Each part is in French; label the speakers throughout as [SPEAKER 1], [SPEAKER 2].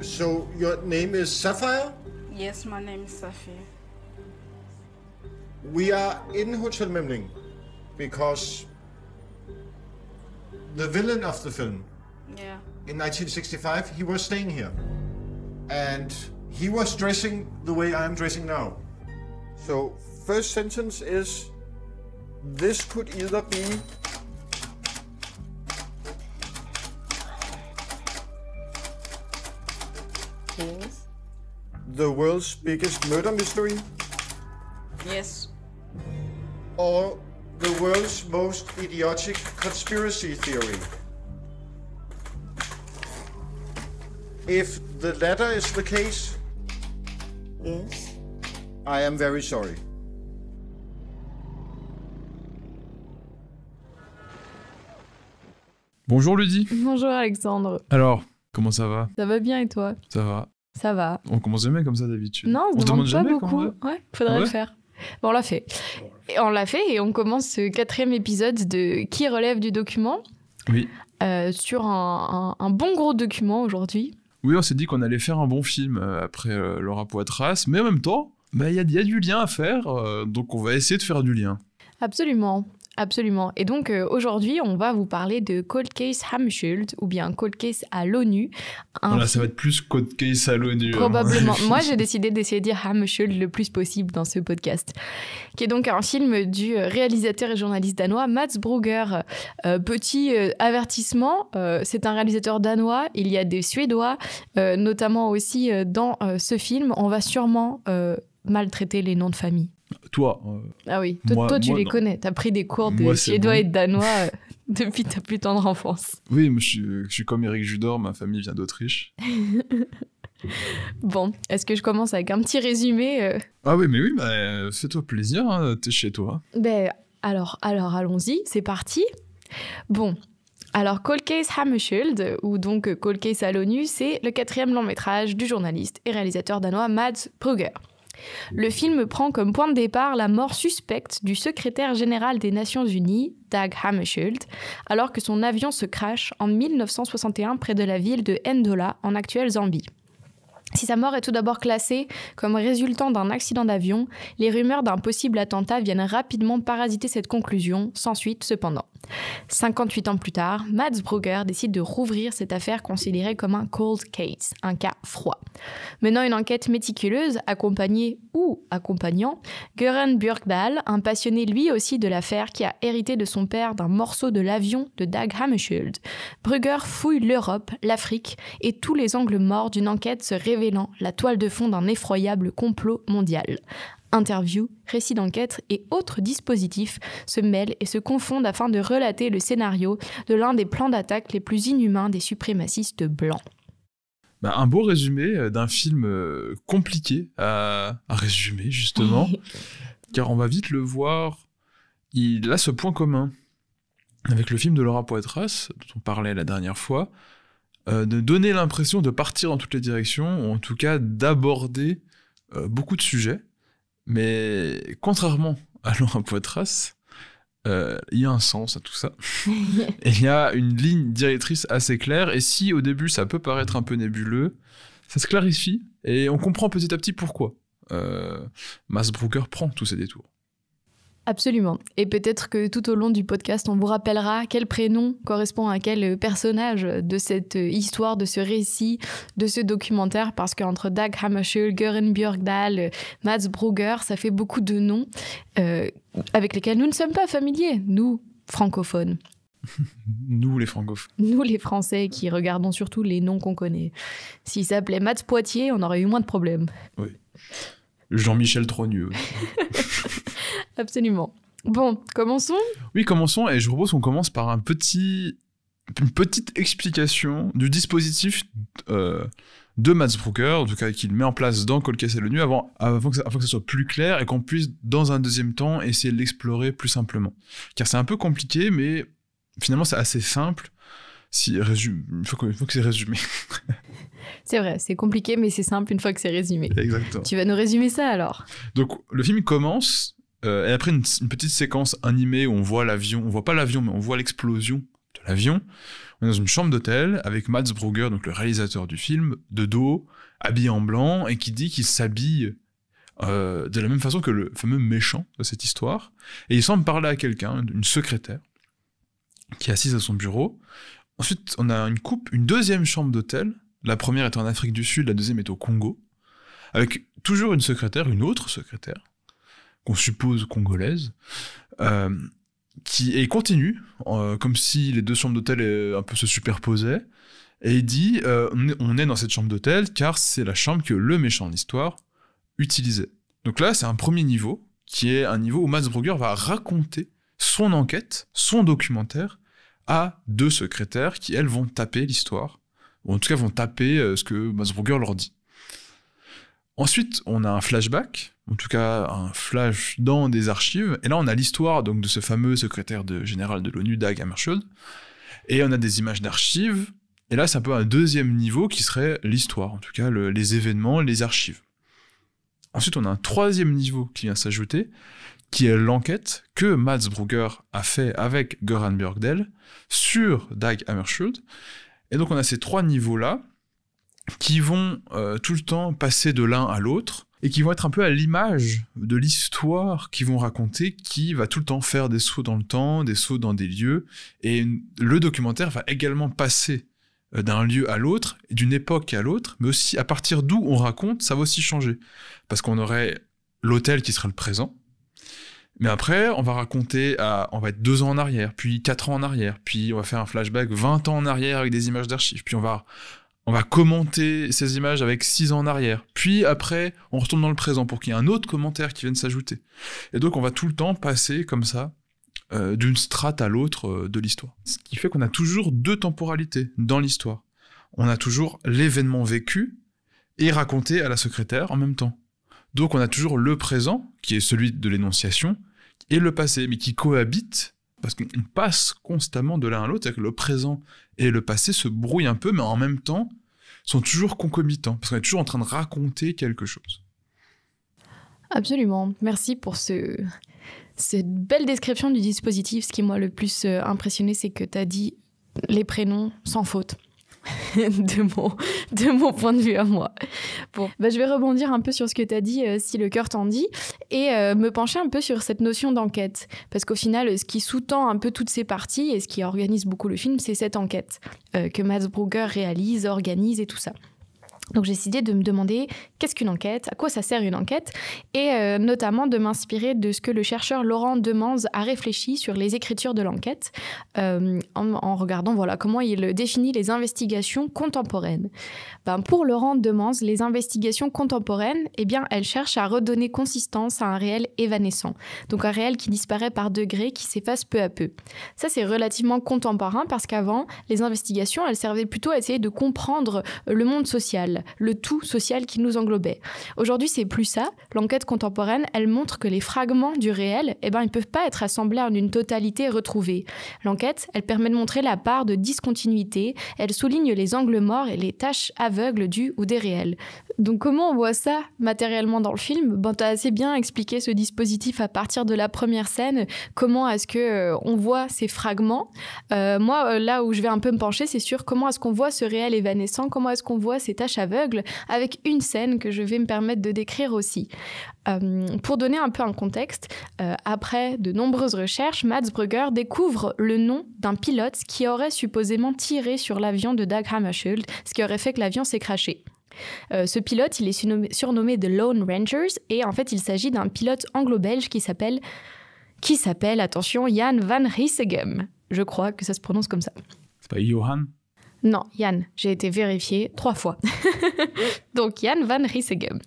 [SPEAKER 1] So your name is Sapphire?
[SPEAKER 2] Yes, my name is Sapphire.
[SPEAKER 1] We are in Hotel Memling because the villain of the film,
[SPEAKER 2] Yeah.
[SPEAKER 1] in 1965, he was staying here. And he was dressing the way I am dressing now. So, first sentence is, this could either be
[SPEAKER 2] Yes.
[SPEAKER 1] the world's biggest murder mystery
[SPEAKER 2] Yes.
[SPEAKER 1] or the world's most idiotic conspiracy theory. If the latter is the case,
[SPEAKER 2] Yes.
[SPEAKER 1] I am very sorry.
[SPEAKER 3] Bonjour Ludie.
[SPEAKER 4] Bonjour Alexandre.
[SPEAKER 3] Alors, comment ça va?
[SPEAKER 4] Ça va bien et toi?
[SPEAKER 3] Ça va.
[SPEAKER 4] Ça va.
[SPEAKER 3] On commence jamais comme ça d'habitude.
[SPEAKER 4] Non, on
[SPEAKER 3] se
[SPEAKER 4] se demande pas
[SPEAKER 3] jamais
[SPEAKER 4] beaucoup.
[SPEAKER 3] comment
[SPEAKER 4] Ouais, faudrait
[SPEAKER 3] Ah ouais
[SPEAKER 4] le faire. Bon, on l'a fait. Et on l'a fait et on commence ce 4e épisode de Qui relève du document
[SPEAKER 3] Oui.
[SPEAKER 4] sur un bon gros document aujourd'hui.
[SPEAKER 3] Oui, on s'est dit qu'on allait faire un bon film après Laura Poitras, mais en même temps, il y a du lien à faire, donc on va essayer de faire du lien.
[SPEAKER 4] Absolument. Absolument. Et donc aujourd'hui, on va vous parler de Cold Case Hammarskjöld ou bien Cold Case à l'ONU.
[SPEAKER 3] Voilà, ça va être plus Cold Case à l'ONU.
[SPEAKER 4] Probablement. Moi, j'ai décidé d'essayer de dire Hammarskjöld le plus possible dans ce podcast, qui est donc un film du réalisateur et journaliste danois Mads Brugger. Petit avertissement, c'est un réalisateur danois. Il y a des Suédois, notamment aussi dans ce film. On va sûrement maltraiter les noms de famille.
[SPEAKER 3] Toi.
[SPEAKER 4] Ah oui, toi tu
[SPEAKER 3] moi,
[SPEAKER 4] les
[SPEAKER 3] non.
[SPEAKER 4] connais. T'as pris des cours de
[SPEAKER 3] Moi, c'est
[SPEAKER 4] suédois
[SPEAKER 3] bon.
[SPEAKER 4] et de danois depuis ta plus tendre enfance.
[SPEAKER 3] Oui, moi, je suis comme Eric Judor, ma famille vient d'Autriche.
[SPEAKER 4] Bon, est-ce que je commence avec un petit résumé
[SPEAKER 3] Ah oui, mais oui, fais-toi plaisir, hein, t'es chez toi.
[SPEAKER 4] Alors, allons-y, c'est parti. Bon, alors Cold Case Hammarskjöld, ou donc Cold Case à l'ONU, c'est le 4e long métrage du journaliste et réalisateur danois Mads Brugger. Le film prend comme point de départ la mort suspecte du secrétaire général des Nations Unies, Dag Hammarskjöld, alors que son avion se crache en 1961 près de la ville de Ndola, en actuelle Zambie. Si sa mort est tout d'abord classée comme résultant d'un accident d'avion, les rumeurs d'un possible attentat viennent rapidement parasiter cette conclusion, sans suite cependant. 58 ans plus tard, Mads Brugger décide de rouvrir cette affaire considérée comme un cold case, un cas froid. Menant une enquête méticuleuse, accompagnant Göran Björkdahl, un passionné lui aussi de l'affaire qui a hérité de son père d'un morceau de l'avion de Dag Hammarskjöld, Brugger fouille l'Europe, l'Afrique et tous les angles morts d'une enquête se révélant la toile de fond d'un effroyable complot mondial. Interviews, récits d'enquête et autres dispositifs se mêlent et se confondent afin de relater le scénario de l'un des plans d'attaque les plus inhumains des suprémacistes blancs.
[SPEAKER 3] Un beau résumé d'un film compliqué à résumer, justement, car on va vite le voir, il a ce point commun avec le film de Laura Poitras, dont on parlait la dernière fois, de donner l'impression de partir dans toutes les directions, ou en tout cas d'aborder beaucoup de sujets. Mais contrairement à Laura Poitras, il y a un sens à tout ça. Et il y a une ligne directrice assez claire. Et si au début ça peut paraître un peu nébuleux, ça se clarifie et on comprend petit à petit pourquoi Mads Brugger prend tous ces détours.
[SPEAKER 4] Absolument. Et peut-être que tout au long du podcast, on vous rappellera quel prénom correspond à quel personnage de cette histoire, de ce récit, de ce documentaire, parce qu'entre Dag Hammarskjöld, Göran Björkdahl, Mads Brugger, ça fait beaucoup de noms avec lesquels nous ne sommes pas familiers, nous, francophones.
[SPEAKER 3] Nous, les francophones.
[SPEAKER 4] Nous, les Français, qui regardons surtout les noms qu'on connaît. S'il s'appelait Mads Poitiers, on aurait eu moins de problèmes.
[SPEAKER 3] Oui. Jean-Michel Trogneux aussi.
[SPEAKER 4] Absolument. Bon, commençons.
[SPEAKER 3] Oui, commençons, et je propose qu'on commence par une petite explication du dispositif de Mads Brugger, en tout cas qu'il met en place dans Cold Case à l'ONU, avant que ça soit plus clair et qu'on puisse, dans un deuxième temps, essayer de l'explorer plus simplement. Car c'est un peu compliqué, mais finalement c'est assez simple. Il faut que c'est résumé.
[SPEAKER 4] C'est vrai, c'est compliqué, mais c'est simple une fois que c'est résumé.
[SPEAKER 3] Exactement.
[SPEAKER 4] Tu vas nous résumer ça alors?
[SPEAKER 3] Donc le film commence, et après une petite séquence animée où on voit l'avion, on voit pas l'avion, mais on voit l'explosion de l'avion. On est dans une chambre d'hôtel avec Mads Brugger, donc le réalisateur du film, de dos, habillé en blanc, et qui dit qu'il s'habille de la même façon que le fameux méchant de cette histoire. Et il semble parler à quelqu'un, une secrétaire, qui est assise à son bureau. Ensuite, on a une deuxième chambre d'hôtel. La première est en Afrique du Sud, la deuxième est au Congo. Avec toujours une autre secrétaire, qu'on suppose congolaise, qui continue, comme si les deux chambres d'hôtel un peu se superposaient. Et il dit, on est dans cette chambre d'hôtel car c'est la chambre que le méchant de l'histoire utilisait. Donc là, c'est un premier niveau, qui est un niveau où Mads Brugger va raconter son enquête, son documentaire, à deux secrétaires qui, elles, vont taper l'histoire, ou en tout cas vont taper ce que Mads Brugger leur dit. Ensuite, on a un flashback, en tout cas un flash dans des archives, et là on a l'histoire donc de ce fameux secrétaire général de l'ONU, Dag Hammarskjöld, et on a des images d'archives, et là c'est un peu un deuxième niveau qui serait l'histoire, en tout cas les événements, les archives. Ensuite, on a un troisième niveau qui vient s'ajouter, qui est l'enquête que Mads Brugger a fait avec Göran Björkdal sur Dag Hammarskjöld. Et donc on a ces trois niveaux-là qui vont tout le temps passer de l'un à l'autre et qui vont être un peu à l'image de l'histoire qu'ils vont raconter, qui va tout le temps faire des sauts dans le temps, des sauts dans des lieux. Et le documentaire va également passer d'un lieu à l'autre, d'une époque à l'autre, mais aussi à partir d'où on raconte, ça va aussi changer. Parce qu'on aurait l'hôtel qui sera le présent, mais après, on va raconter, on va être 2 ans en arrière, puis 4 ans en arrière, puis on va faire un flashback 20 ans en arrière avec des images d'archives, puis on va commenter ces images avec 6 ans en arrière, puis après, on retourne dans le présent pour qu'il y ait un autre commentaire qui vienne s'ajouter. Et donc, on va tout le temps passer comme ça, d'une strate à l'autre de l'histoire. Ce qui fait qu'on a toujours 2 temporalités dans l'histoire. On a toujours l'événement vécu et raconté à la secrétaire en même temps. Donc on a toujours le présent, qui est celui de l'énonciation, et le passé, mais qui cohabitent, parce qu'on passe constamment de l'un à l'autre, c'est-à-dire que le présent et le passé se brouillent un peu, mais en même temps sont toujours concomitants, parce qu'on est toujours en train de raconter quelque chose.
[SPEAKER 4] Absolument. Merci pour cette belle description du dispositif. Ce qui m'a le plus impressionné, c'est que tu as dit les prénoms sans faute. de mon point de vue à moi. Bon, je vais rebondir un peu sur ce que tu as dit, si le cœur t'en dit, et me pencher un peu sur cette notion d'enquête. Parce qu'au final, ce qui sous-tend un peu toutes ces parties, et ce qui organise beaucoup le film, c'est cette enquête que Mads Brugger réalise, organise et tout ça. Donc j'ai décidé de me demander qu'est-ce qu'une enquête, à quoi ça sert une enquête, et notamment de m'inspirer de ce que le chercheur Laurent Demans a réfléchi sur les écritures de l'enquête, en regardant comment il définit les investigations contemporaines. Pour Laurent Demans, les investigations contemporaines, elles cherchent à redonner consistance à un réel évanescent, donc un réel qui disparaît par degrés, qui s'efface peu à peu. Ça, c'est relativement contemporain parce qu'avant, les investigations, elles servaient plutôt à essayer de comprendre le monde social, le tout social qui nous englobait. Aujourd'hui, c'est plus ça. L'enquête contemporaine, elle montre que les fragments du réel, ils ne peuvent pas être assemblés en une totalité retrouvée. L'enquête, elle permet de montrer la part de discontinuité, elle souligne les angles morts et les taches aveugles du ou des réels. Donc comment on voit ça matériellement dans le film ? Tu as assez bien expliqué ce dispositif à partir de la première scène. Comment est-ce qu'on voit ces fragments ? Moi, là où je vais un peu me pencher, c'est sur comment est-ce qu'on voit ce réel évanescent, comment est-ce qu'on voit ces taches aveugles, avec une scène que je vais me permettre de décrire aussi. Pour donner un peu un contexte, après de nombreuses recherches, Mads Brugger découvre le nom d'un pilote qui aurait supposément tiré sur l'avion de Dag Hammarskjöld, ce qui aurait fait que l'avion s'est crashé. Ce pilote, il est surnommé The Lone Rangers, et en fait il s'agit d'un pilote anglo-belge qui s'appelle, attention, Jan van Rieseegem. Je crois que ça se prononce comme ça.
[SPEAKER 3] C'est pas Johan ?
[SPEAKER 4] Non, Jan, j'ai été vérifiée 3 fois. Donc, Jan van Rieseegem.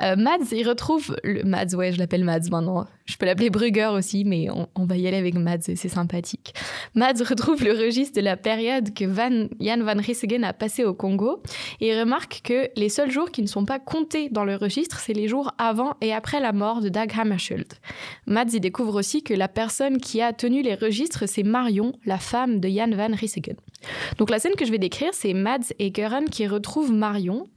[SPEAKER 4] Mads, il retrouve... Mads, ouais, je l'appelle Mads maintenant. Je peux l'appeler Brugger aussi, mais on va y aller avec Mads, c'est sympathique. Mads retrouve le registre de la période que Jan van Rieseegem a passé au Congo, et il remarque que les seuls jours qui ne sont pas comptés dans le registre, c'est les jours avant et après la mort de Dag Hammarskjöld. Mads, il découvre aussi que la personne qui a tenu les registres, c'est Marion, la femme de Jan van Rieseegem. Donc la scène que je vais décrire, c'est Mads et Göran qui retrouvent Marion,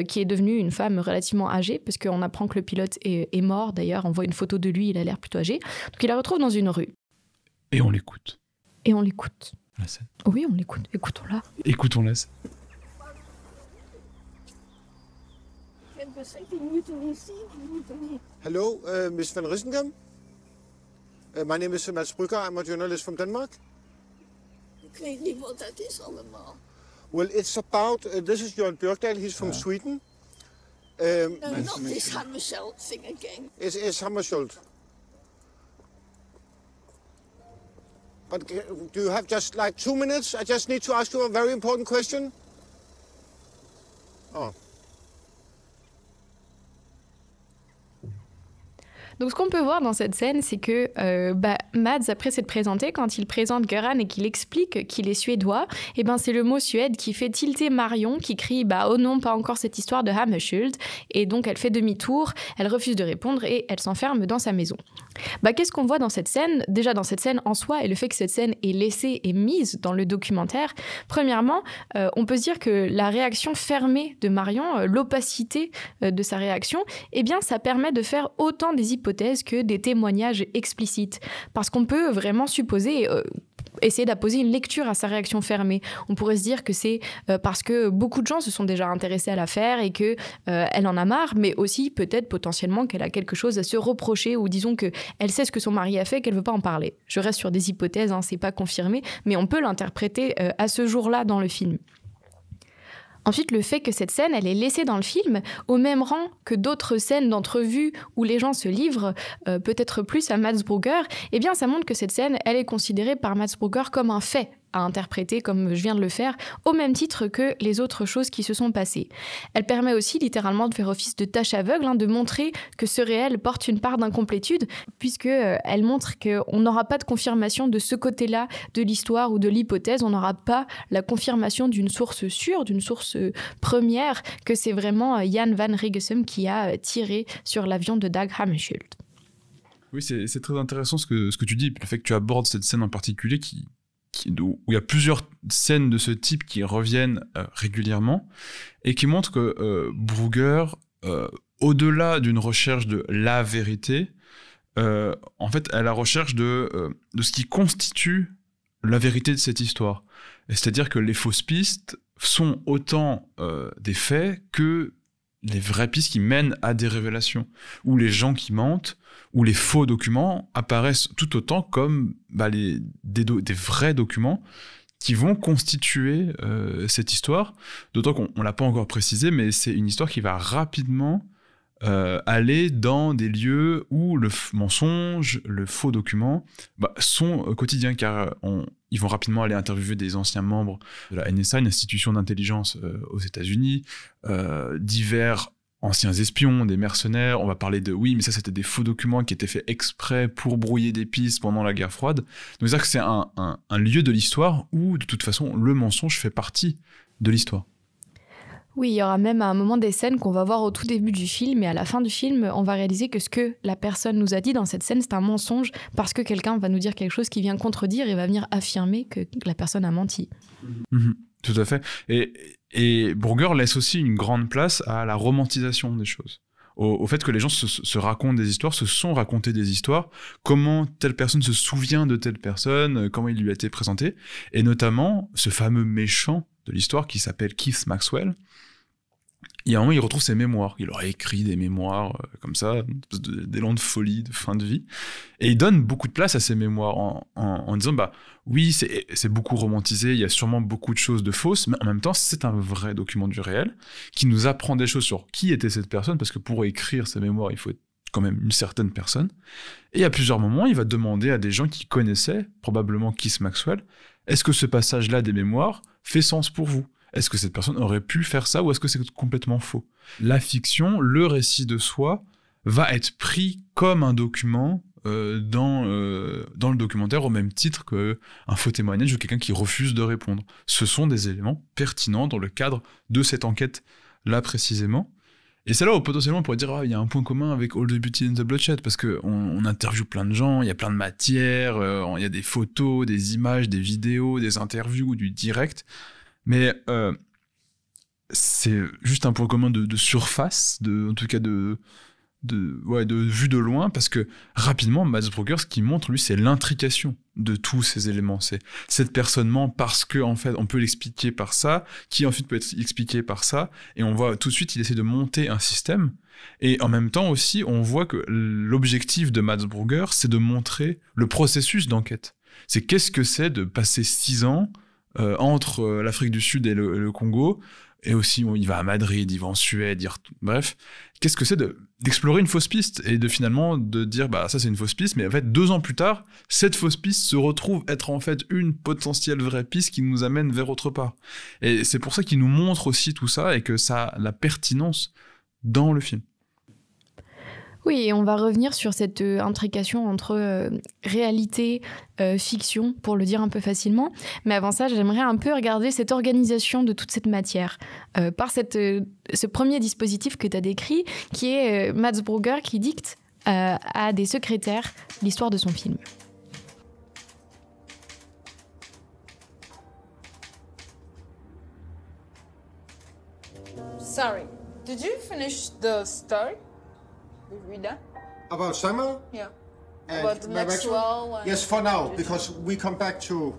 [SPEAKER 4] qui est devenue une femme relativement âgée, parce qu'on apprend que le pilote est mort. D'ailleurs, on voit une photo de lui, il a l'air plutôt âgé. Donc il la retrouve dans une rue.
[SPEAKER 3] Et on l'écoute. la scène.
[SPEAKER 4] Oui, on l'écoute. Écoutons-la.
[SPEAKER 3] Écoutons-la.
[SPEAKER 1] Hello, Miss Van Rissengam. My name is Mads Brugger. I'm a journalist from Denmark.
[SPEAKER 5] Ik weet niet wat dat is allemaal.
[SPEAKER 1] Well, it's about... this is Jörn Björkdal. He's from Sweden.
[SPEAKER 5] Not this Hammersholt thing again.
[SPEAKER 1] It's Hammersholt. But do you have just like 2 minutes? I just need to ask you a very important question. Oh.
[SPEAKER 4] Donc ce qu'on peut voir dans cette scène, c'est que Mads, après s'être présenté, quand il présente Göran et qu'il explique qu'il est suédois, et ben c'est le mot Suède qui fait tilter Marion, qui crie « Oh non, pas encore cette histoire de Hammersholt ». Et donc elle fait demi-tour, elle refuse de répondre et elle s'enferme dans sa maison. Qu'est-ce qu'on voit dans cette scène ? Déjà dans cette scène en soi, et le fait que cette scène est laissée et mise dans le documentaire, premièrement, on peut se dire que la réaction fermée de Marion, l'opacité de sa réaction, eh bien ça permet de faire autant des hypothèses que des témoignages explicites. Parce qu'on peut vraiment supposer... essayer d'apposer une lecture à sa réaction fermée. On pourrait se dire que c'est parce que beaucoup de gens se sont déjà intéressés à l'affaire et qu'elle en a marre, mais aussi peut-être potentiellement qu'elle a quelque chose à se reprocher ou disons qu'elle sait ce que son mari a fait, qu'elle ne veut pas en parler. Je reste sur des hypothèses, c'est pas confirmé, mais on peut l'interpréter à ce jour-là dans le film. Ensuite, le fait que cette scène, elle est laissée dans le film, au même rang que d'autres scènes d'entrevue où les gens se livrent, peut-être plus à Mads Brugger, eh bien ça montre que cette scène, elle est considérée par Mads Brugger comme un fait à interpréter, comme je viens de le faire, au même titre que les autres choses qui se sont passées. Elle permet aussi littéralement de faire office de tâche aveugle, de montrer que ce réel porte une part d'incomplétude, puisqu'elle montre qu'on n'aura pas de confirmation de ce côté-là de l'histoire ou de l'hypothèse, on n'aura pas la confirmation d'une source sûre, d'une source première, que c'est vraiment Jan van Riegesum qui a tiré sur l'avion de Dag Hammarskjöld.
[SPEAKER 3] Oui, c'est très intéressant ce que tu dis, le fait que tu abordes cette scène en particulier où il y a plusieurs scènes de ce type qui reviennent régulièrement et qui montrent que Brugger, au-delà d'une recherche de la vérité, en fait, elle a la recherche de ce qui constitue la vérité de cette histoire. C'est-à-dire que les fausses pistes sont autant des faits que les vraies pistes qui mènent à des révélations, où les gens qui mentent, où les faux documents apparaissent tout autant comme des vrais documents qui vont constituer cette histoire, d'autant qu'on ne l'a pas encore précisé, mais c'est une histoire qui va rapidement aller dans des lieux où le mensonge, le faux document sont quotidiens, car ils vont rapidement aller interviewer des anciens membres de la NSA, une institution d'intelligence aux États-Unis, divers anciens espions, des mercenaires. On va parler de oui, mais ça c'était des faux documents qui étaient faits exprès pour brouiller des pistes pendant la guerre froide. Donc c'est-à-dire que c'est un lieu de l'histoire où de toute façon le mensonge fait partie de l'histoire.
[SPEAKER 4] Oui, il y aura même à un moment des scènes qu'on va voir au tout début du film et à la fin du film, on va réaliser que ce que la personne nous a dit dans cette scène, c'est un mensonge parce que quelqu'un va nous dire quelque chose qui vient contredire et va venir affirmer que la personne a menti.
[SPEAKER 3] Mmh, tout à fait. Et Brugger laisse aussi une grande place à la romantisation des choses. Au fait que les gens se racontent des histoires, se sont racontés des histoires, comment telle personne se souvient de telle personne, comment il lui a été présenté, et notamment ce fameux méchant de l'histoire qui s'appelle Keith Maxwell. Il y a un moment, il retrouve ses mémoires. Il aurait écrit des mémoires comme ça, d'élan de folie, de fin de vie. Et il donne beaucoup de place à ces mémoires en disant, oui, c'est beaucoup romantisé, il y a sûrement beaucoup de choses de fausses, mais en même temps, c'est un vrai document du réel qui nous apprend des choses sur qui était cette personne, parce que pour écrire ces mémoires, il faut être quand même une certaine personne. Et à plusieurs moments, il va demander à des gens qui connaissaient, probablement Keith Maxwell, est-ce que ce passage-là des mémoires fait sens pour vous ? Est-ce que cette personne aurait pu faire ça ou est-ce que c'est complètement faux ? La fiction, le récit de soi, va être pris comme un document dans le documentaire au même titre qu'un faux témoignage ou quelqu'un qui refuse de répondre. Ce sont des éléments pertinents dans le cadre de cette enquête-là précisément. Et c'est là où potentiellement on pourrait dire il y a un point commun avec All the Beauty and the Bloodshed, parce qu'on interviewe plein de gens, il y a plein de matières, il y a des photos, des images, des vidéos, des interviews, du direct. Mais c'est juste un point commun de surface, en tout cas de de vue de loin, parce que rapidement, Mads Brugger, ce qu'il montre, lui, c'est l'intrication de tous ces éléments. C'est cette personne ment parce que, en fait, on peut l'expliquer par ça, qui ensuite peut être expliqué par ça, et on voit tout de suite, il essaie de monter un système, et en même temps aussi, on voit que l'objectif de Mads Brugger, c'est de montrer le processus d'enquête. C'est qu'est-ce que c'est de passer 6 ans entre l'Afrique du Sud et le Congo, et aussi il va à Madrid, il va en Suède, bref, qu'est-ce que c'est d'explorer une fausse piste et de finalement de dire bah ça c'est une fausse piste, mais en fait 2 ans plus tard, cette fausse piste se retrouve être en fait une potentielle vraie piste qui nous amène vers autre part. Et c'est pour ça qu'il nous montre aussi tout ça et que ça a la pertinence dans le film.
[SPEAKER 4] Oui, et on va revenir sur cette intrication entre réalité, fiction, pour le dire un peu facilement. Mais avant ça, j'aimerais un peu regarder cette organisation de toute cette matière par ce premier dispositif que tu as décrit, qui est Mads Brugger qui dicte à des secrétaires l'histoire de son film.
[SPEAKER 2] Sorry. Did you finish the story? With Rita?
[SPEAKER 1] About Summer?
[SPEAKER 2] Yeah.
[SPEAKER 1] And
[SPEAKER 2] About the Maxwell and
[SPEAKER 1] Yes, for now, because we come back to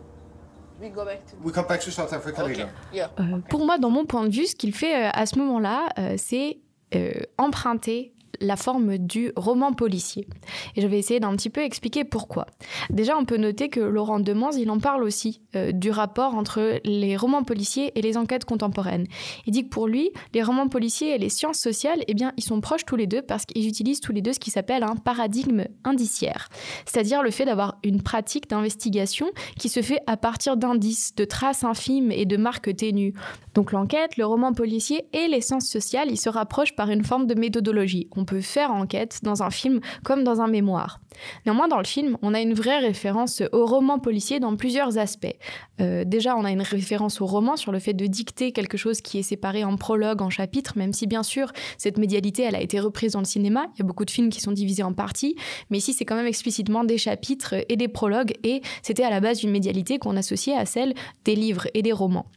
[SPEAKER 1] South Africa
[SPEAKER 2] Okay.
[SPEAKER 1] later.
[SPEAKER 2] Yeah.
[SPEAKER 4] Pour moi, dans mon point de vue, ce qu'il fait à ce moment-là, c'est emprunter la forme du roman policier. Et je vais essayer d'un petit peu expliquer pourquoi. Déjà, on peut noter que Laurent Demans, il en parle aussi du rapport entre les romans policiers et les enquêtes contemporaines. Il dit que pour lui, les romans policiers et les sciences sociales, eh bien, ils sont proches tous les deux parce qu'ils utilisent tous les deux ce qui s'appelle un paradigme indiciaire. C'est-à-dire le fait d'avoir une pratique d'investigation qui se fait à partir d'indices, de traces infimes et de marques ténues. Donc l'enquête, le roman policier et les sciences sociales, ils se rapprochent par une forme de méthodologie. On peut faire enquête dans un film comme dans un mémoire. Néanmoins, dans le film, on a une vraie référence au roman policier dans plusieurs aspects. Déjà, on a une référence au roman sur le fait de dicter quelque chose qui est séparé en prologue, en chapitres, même si bien sûr, cette médialité, elle a été reprise dans le cinéma. Il y a beaucoup de films qui sont divisés en parties, mais ici, c'est quand même explicitement des chapitres et des prologues, et c'était à la base une médialité qu'on associait à celle des livres et des romans.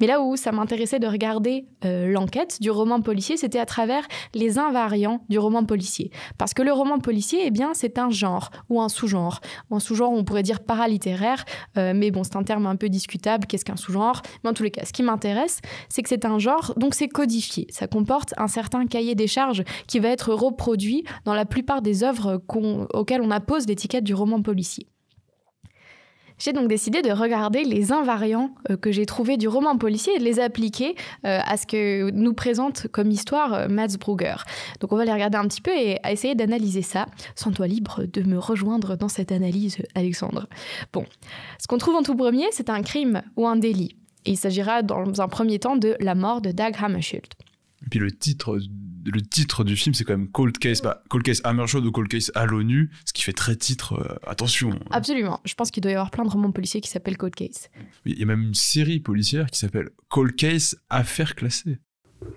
[SPEAKER 4] Mais là où ça m'intéressait de regarder l'enquête du roman policier, c'était à travers les invariants du roman policier. Parce que le roman policier, eh bien, c'est un genre ou un sous-genre. Ou un sous-genre, on pourrait dire paralittéraire, mais bon, c'est un terme un peu discutable. Qu'est-ce qu'un sous-genre ? Mais en tous les cas, ce qui m'intéresse, c'est que c'est un genre, donc c'est codifié. Ça comporte un certain cahier des charges qui va être reproduit dans la plupart des œuvres auxquelles on appose l'étiquette du roman policier. J'ai donc décidé de regarder les invariants que j'ai trouvés du roman policier et de les appliquer à ce que nous présente comme histoire Mads Brugger. Donc on va les regarder un petit peu et essayer d'analyser ça. Sens-toi libre de me rejoindre dans cette analyse, Alexandre. Bon, ce qu'on trouve en tout premier, c'est un crime ou un délit. Et il s'agira dans un premier temps de la mort de Dag Hammarskjöld.
[SPEAKER 3] Et puis le titre du film, c'est quand même Cold Case, Cold Case Hammarskjöld ou Cold Case à l'ONU, ce qui fait très titre, attention.
[SPEAKER 4] Absolument. Je pense qu'il doit y avoir plein de romans policiers qui s'appellent Cold Case.
[SPEAKER 3] Il y a même une série policière qui s'appelle Cold Case Affaires classées.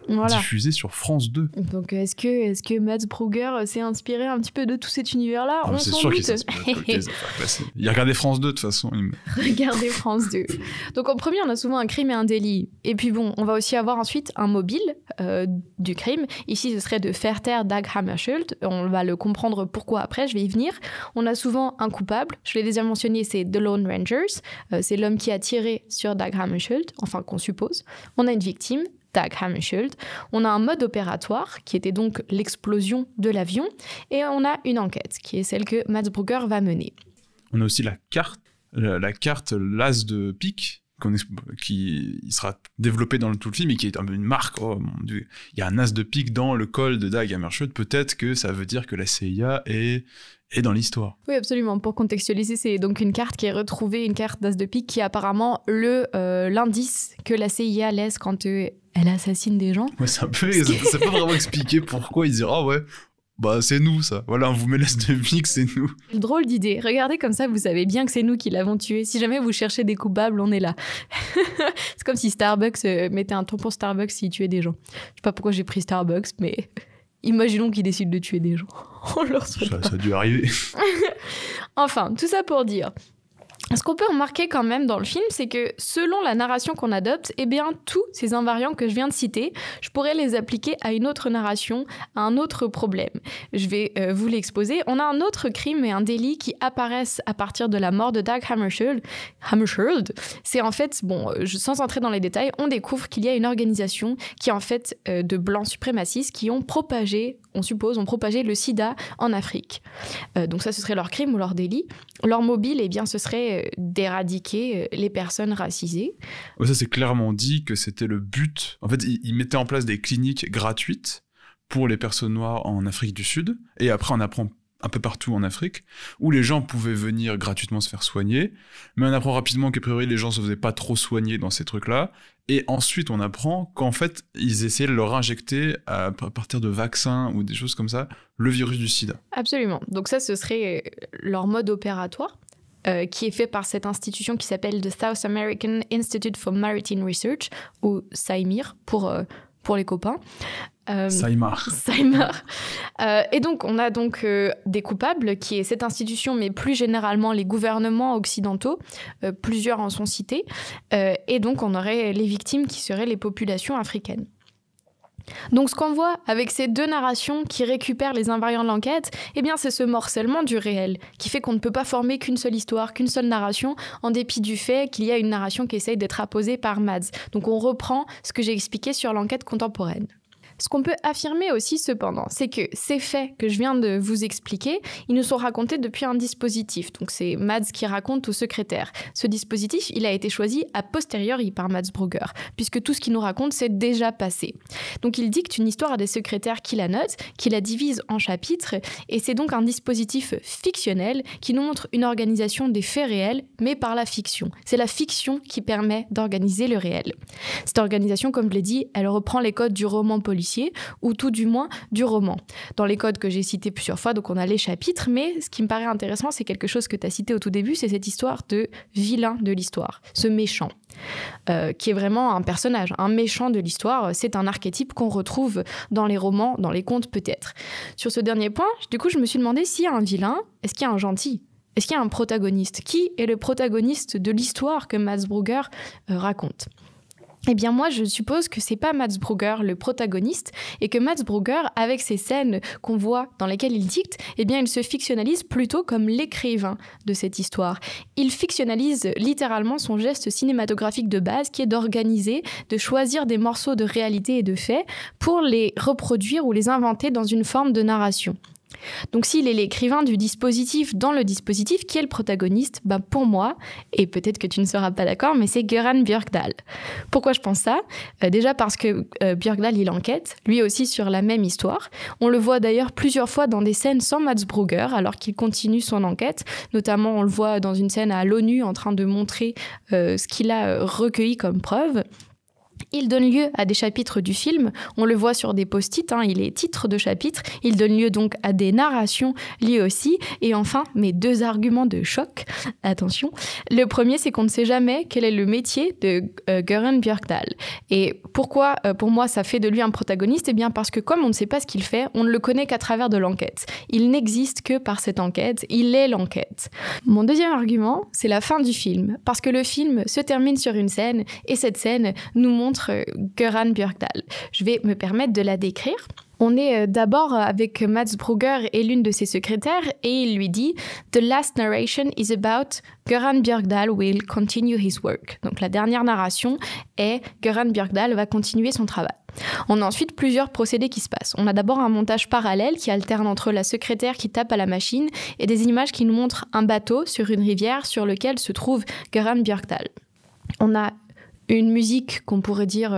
[SPEAKER 4] Voilà.
[SPEAKER 3] Diffusée sur France 2.
[SPEAKER 4] Donc est-ce que Mads Brugger s'est inspiré un petit peu de tout cet univers-là ? On
[SPEAKER 3] c'est
[SPEAKER 4] s'en
[SPEAKER 3] sûr
[SPEAKER 4] doute.
[SPEAKER 3] qu'il s'est inspiré de Cold Case Affaires classées. Il a regardé France 2 de toute façon.
[SPEAKER 4] Regardez France 2. Donc en premier, on a souvent un crime et un délit. Et puis bon, on va aussi avoir ensuite un mobile du crime. Ici, ce serait de faire taire Dag Hammarskjöld. On va le comprendre pourquoi après, je vais y venir. On a souvent un coupable. Je l'ai déjà mentionné, c'est The Lone Rangers. C'est l'homme qui a tiré sur Dag Hammarskjöld, enfin qu'on suppose. On a une victime, Dag Hammarskjöld. On a un mode opératoire, qui était donc l'explosion de l'avion. Et on a une enquête, qui est celle que Mads Brugger va mener.
[SPEAKER 3] On a aussi la carte l'as de pique, qui sera développé dans tout le film et qui est un peu une marque. Oh mon Dieu, il y a un as de pique dans le col de Dag Hammarskjöld. Peut-être que ça veut dire que la CIA est dans l'histoire.
[SPEAKER 4] Oui, absolument. Pour contextualiser, c'est donc une carte qui est retrouvée, une carte d'as de pique qui est apparemment l'indice que la CIA laisse quand elle assassine des gens.
[SPEAKER 3] Ouais, c'est pas vraiment expliqué pourquoi ils disent ah ouais. Bah, c'est nous, ça. Voilà, on vous met l'as de pique, c'est nous.
[SPEAKER 4] Drôle d'idée. Regardez comme ça, vous savez bien que c'est nous qui l'avons tué. Si jamais vous cherchez des coupables, on est là. C'est comme si Starbucks mettait un tampon Starbucks s'il tuait des gens. Je sais pas pourquoi j'ai pris Starbucks, mais imaginons qu'ils décident de tuer des gens. On leur souhaite pas.
[SPEAKER 3] Ça a dû arriver.
[SPEAKER 4] Enfin, tout ça pour dire... Ce qu'on peut remarquer quand même dans le film, c'est que selon la narration qu'on adopte, eh bien, tous ces invariants que je viens de citer, je pourrais les appliquer à une autre narration, à un autre problème. Je vais vous l'exposer. On a un autre crime et un délit qui apparaissent à partir de la mort de Dag Hammarskjöld. C'est en fait, sans entrer dans les détails, on découvre qu'il y a une organisation qui est en fait de blancs suprémacistes qui ont propagé, on suppose, le sida en Afrique. Donc ça, ce serait leur crime ou leur délit. Leur mobile, eh bien, ce serait d'éradiquer les personnes racisées.
[SPEAKER 3] Ouais, ça, c'est clairement dit que c'était le but. En fait, ils mettaient en place des cliniques gratuites pour les personnes noires en Afrique du Sud. Et après, on apprend un peu partout en Afrique, où les gens pouvaient venir gratuitement se faire soigner. Mais on apprend rapidement qu'a priori, les gens se faisaient pas trop soigner dans ces trucs-là. Et ensuite, on apprend qu'en fait, ils essayaient de leur injecter, à partir de vaccins ou des choses comme ça, le virus du sida.
[SPEAKER 4] Absolument. Donc ça, ce serait leur mode opératoire. Qui est fait par cette institution qui s'appelle The South American Institute for Maritime Research, ou SAIMIR pour les copains.
[SPEAKER 3] Saïmar.
[SPEAKER 4] Et donc, on a donc des coupables, qui est cette institution, mais plus généralement les gouvernements occidentaux, plusieurs en sont cités, et donc on aurait les victimes qui seraient les populations africaines. Donc ce qu'on voit avec ces deux narrations qui récupèrent les invariants de l'enquête, eh bien c'est ce morcellement du réel qui fait qu'on ne peut pas former qu'une seule histoire, qu'une seule narration, en dépit du fait qu'il y a une narration qui essaye d'être apposée par Mads. Donc on reprend ce que j'ai expliqué sur l'enquête contemporaine. Ce qu'on peut affirmer aussi cependant, c'est que ces faits que je viens de vous expliquer, ils nous sont racontés depuis un dispositif. Donc c'est Mads qui raconte au secrétaire. Ce dispositif, il a été choisi a posteriori par Mads Brugger, puisque tout ce qu'il nous raconte s'est déjà passé. Donc il dicte une histoire à des secrétaires qui la notent, qui la divisent en chapitres, et c'est donc un dispositif fictionnel qui nous montre une organisation des faits réels, mais par la fiction. C'est la fiction qui permet d'organiser le réel. Cette organisation, comme je l'ai dit, elle reprend les codes du roman policier, ou tout du moins du roman. Dans les codes que j'ai cités plusieurs fois, donc on a les chapitres, mais ce qui me paraît intéressant, c'est quelque chose que tu as cité au tout début, c'est cette histoire de vilain de l'histoire, ce méchant, qui est vraiment un personnage, un méchant de l'histoire. C'est un archétype qu'on retrouve dans les romans, dans les contes peut-être. Sur ce dernier point, du coup, je me suis demandé s'il y a un vilain, est-ce qu'il y a un gentil ? Est-ce qu'il y a un protagoniste ? Qui est le protagoniste de l'histoire que Mads Brugger raconte ? Eh bien moi, je suppose que c'est pas Mads Brugger le protagoniste et que Mads Brugger, avec ces scènes qu'on voit dans lesquelles il dicte, eh bien il se fictionnalise plutôt comme l'écrivain de cette histoire. Il fictionnalise littéralement son geste cinématographique de base qui est d'organiser, de choisir des morceaux de réalité et de faits pour les reproduire ou les inventer dans une forme de narration. Donc s'il est l'écrivain du dispositif dans le dispositif, qui est le protagoniste ? Pour moi, et peut-être que tu ne seras pas d'accord, mais c'est Göran Björkdahl. Pourquoi je pense ça ? Déjà parce que Björkdahl, il enquête, lui aussi sur la même histoire. On le voit d'ailleurs plusieurs fois dans des scènes sans Mads Brugger, alors qu'il continue son enquête. Notamment, on le voit dans une scène à l'ONU en train de montrer ce qu'il a recueilli comme preuve. Il donne lieu à des chapitres du film, on le voit sur des post-it, il est titre de chapitre, il donne lieu donc à des narrations lui aussi, et enfin, mes deux arguments de choc, attention, le premier c'est qu'on ne sait jamais quel est le métier de Göran Björkdahl, et pourquoi pour moi ça fait de lui un protagoniste ? Eh bien parce que comme on ne sait pas ce qu'il fait, on ne le connaît qu'à travers de l'enquête, il n'existe que par cette enquête, il est l'enquête. Mon deuxième argument, c'est la fin du film, parce que le film se termine sur une scène, et cette scène nous montre Göran Björkdahl. Je vais me permettre de la décrire. On est d'abord avec Mads Brugger et l'une de ses secrétaires et il lui dit « The last narration is about Göran Björkdahl will continue his work ». Donc la dernière narration est Göran Björkdahl va continuer son travail. On a ensuite plusieurs procédés qui se passent. On a d'abord un montage parallèle qui alterne entre la secrétaire qui tape à la machine et des images qui nous montrent un bateau sur une rivière sur lequel se trouve Göran Björkdahl. On a une musique qu'on pourrait dire